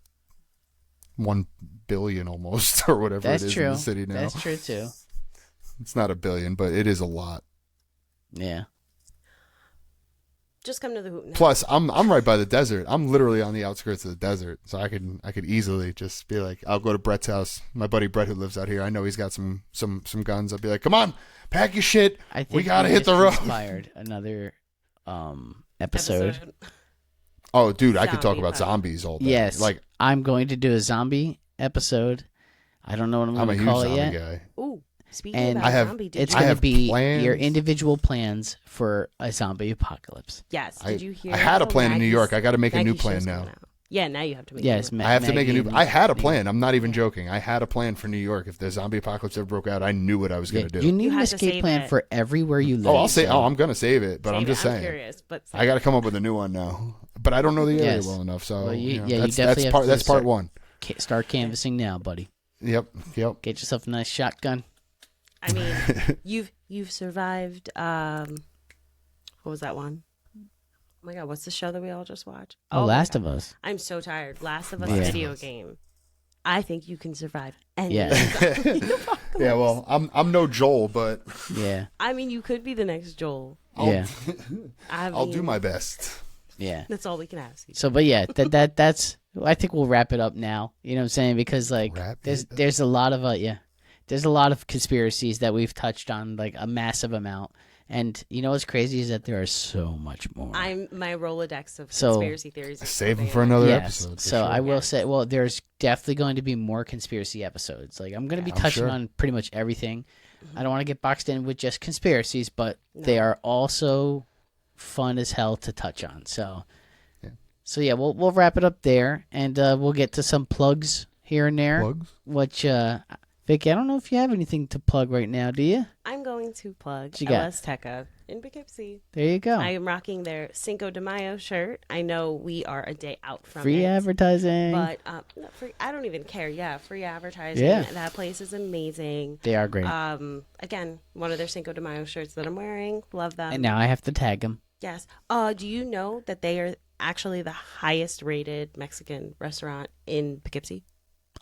1 billion almost, or whatever That's it is true. in the city now. That's true, too. It's not a billion, but it is a lot. Yeah. just come to the Hooten. Plus, I'm right by the desert. I'm literally on the outskirts of the desert, so I could easily just be like, I'll go to Brett's house. My buddy Brett, who lives out here, I know he's got some guns. I'll be like, come on, pack your shit. I think We gotta you hit the just road. Inspired another episode. Oh, dude, I could talk Zombie about podcast. zombies all day. Yes. like I'm going to do a zombie episode. I don't know what I'm I'm a going to huge call it zombie yet. guy. Ooh, speaking And about I have- zombie, did It's you? I going to have be plans. your individual plans for a zombie apocalypse. Yes. I, Did you hear? I had a though, plan in New Maggie's- York. I got to make a new Maggie's plan show's now. coming out. Yeah, now you have to make. Yes, a new I have to make a new. Maggie I had a and- plan. I'm not even joking. I had a plan for New York. If the zombie apocalypse ever broke out, I knew what I was Yeah, going to do. you need You an have to escape save plan it. for everywhere you live. Oh, I'll say. so- Oh, I'm going to save it, but Save I'm it. just saying. Curious, but I got to come up with a new one now. But I don't know the area Yes. well enough, so Well, you that's definitely have part. to That's part start- one. Start canvassing now, buddy. Yep. Get yourself a nice shotgun. I mean, you've survived. What was that one? Oh my god, what's the show that we all just watched? Oh, my Last God. of Us. I'm so tired. Last of Us Yeah. video game. I think you can survive any. Yeah. Yeah. Well, I'm no Joel, but Yeah. I mean, you could be the next Joel. Yeah. I'll do my best. Yeah. That's all we can ask. So, but yeah, that's. I think we'll wrap it up now. You know what I'm saying? Because like, Wrap there's it up. there's a lot of there's a lot of conspiracies that we've touched on, like a massive amount. And you know what's crazy is that there are so much more. I'm my Rolodex of So- conspiracy theories. is Save them something for I- another Yes. episode. for So sure. I will Yeah. say, well, there's definitely going to be more conspiracy episodes. Like I'm going to be I'm touching sure. on pretty much everything. I don't want to get boxed in with just conspiracies, but they No. are also fun as hell to touch on. So, Yeah. so yeah, we'll wrap it up there, and we'll get to some plugs here and there. Plugs? Which, Vicky, I don't know if you have anything to plug right now, do you? I'm going to plug What you got? LS Teca in Poughkeepsie. There you go. I am rocking their Cinco de Mayo shirt. I know we are a day out from Free it. advertising. But no, free, I don't even care. Yeah, free advertising. Yeah. That place is amazing. They are great. Again, one of their Cinco de Mayo shirts that I'm wearing. Love them. And now I have to tag them. Yes. Do you know that they are actually the highest rated Mexican restaurant in Poughkeepsie?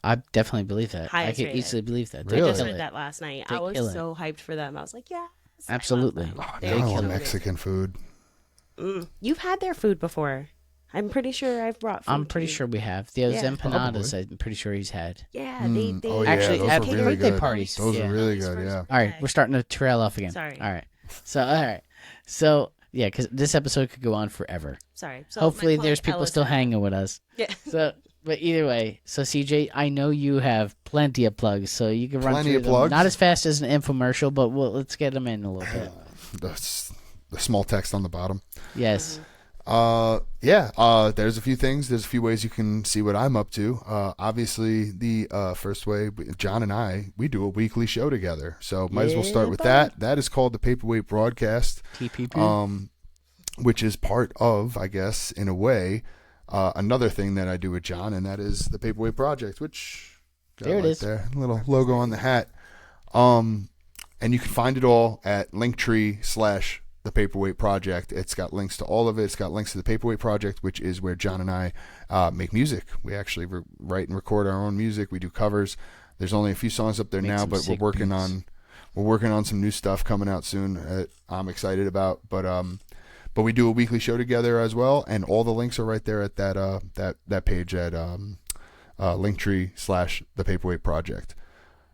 I definitely believe that. Highest I could rated. easily believe that. Really? I They just kill read it. that last night. They I was kill it. so hyped for them. I was like, yes. I love Absolutely. them. Oh, They now I kill want it. Mexican food. You've had their food before. I'm pretty sure I've brought food. I'm pretty sure we have. Those Yeah. empanadas, I'm pretty sure he's had. Yeah, they Oh, yeah, Actually, those at are birthday really good. parties. Those Yeah. are really good, yeah. All right, we're starting to trail off again. Sorry. All right. Yeah, because this episode could go on forever. Sorry. So Hopefully, my there's clientele people is still happy. hanging with us. Yeah. But either way, so CJ, I know you have plenty of plugs, so you can run Plenty through of them. plugs? Not as fast as an infomercial, but let's get them in a little bit. The small text on the bottom. Yes. There's a few things. There's a few ways you can see what I'm up to. Obviously, the first way, John and I, we do a weekly show together. So might as well start with that. That is called the Paperweight Broadcast, TPP. which is part of, I guess, in a way, another thing that I do with John, and that is the Paperweight Project, which there it is. There, little logo on the hat. And you can find it all at Linktree/ the Paperweight Project. It's got links to all of it. It's got links to the Paperweight Project, which is where John and I make music. We actually write and record our own music. We do covers. There's only a few songs up there now, but we're working on some new stuff coming out soon. I'm excited about, but we do a weekly show together as well, and all the links are right there at that page at Linktree/ the Paperweight Project.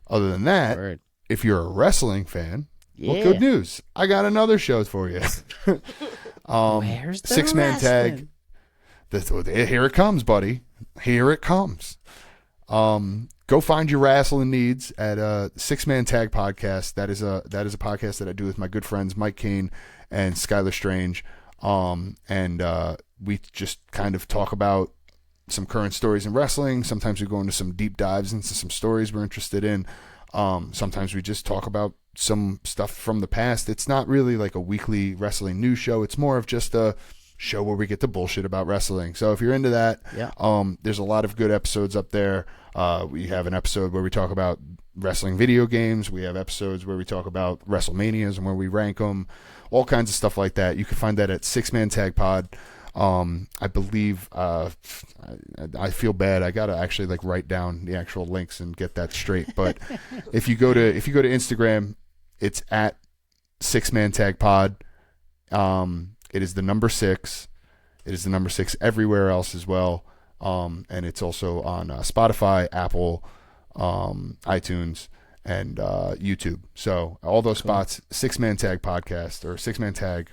Other than that, Word. if you're a wrestling fan, well, Yeah. good news. I got another show for you. Where's the 6-man tag. Here it comes, buddy. Here it comes. Go find your wrestling needs at 6-man tag podcast. That is a podcast that I do with my good friends Mike Kane and Skylar Strange. We just kind of talk about some current stories in wrestling. Sometimes we go into some deep dives into some stories we're interested in. Sometimes we just talk about some stuff from the past. It's not really like a weekly wrestling news show. It's more of just a show where we get to bullshit about wrestling. So if you're into that, there's a lot of good episodes up there. We have an episode where we talk about wrestling video games. We have episodes where we talk about WrestleManias and where we rank them, all kinds of stuff like that. You can find that at 6-man tag pod. I believe I feel bad. I gotta actually write down the actual links and get that straight. But if you go to Instagram, it's at 6-man tag pod. It is the number 6. It is the number 6 everywhere else as well. And it's also on Spotify, Apple, iTunes, and YouTube. So all those spots, 6-man tag podcast or 6-man tag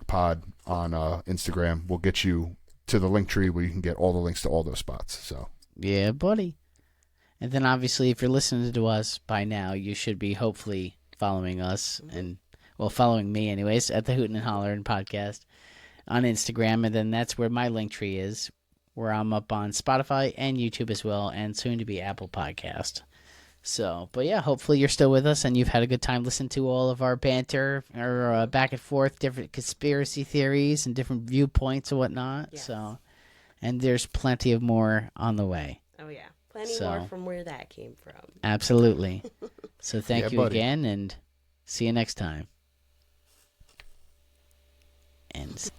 pod on Instagram will get you to the link tree where you can get all the links to all those spots. So yeah, buddy. And then obviously, if you're listening to us by now, you should be hopefully following us and following me anyways at the Hooten&Hoillerin Podcast on Instagram, and then that's where my link tree is, where I'm up on Spotify and YouTube as well, and soon to be Apple Podcast. So, but yeah, hopefully you're still with us and you've had a good time listening to all of our banter, or back and forth, different conspiracy theories and different viewpoints and whatnot. Yes. So, and there's plenty of more on the way. Oh yeah, plenty more from where that came from. Absolutely. So thank you buddy. again, and see you next time. And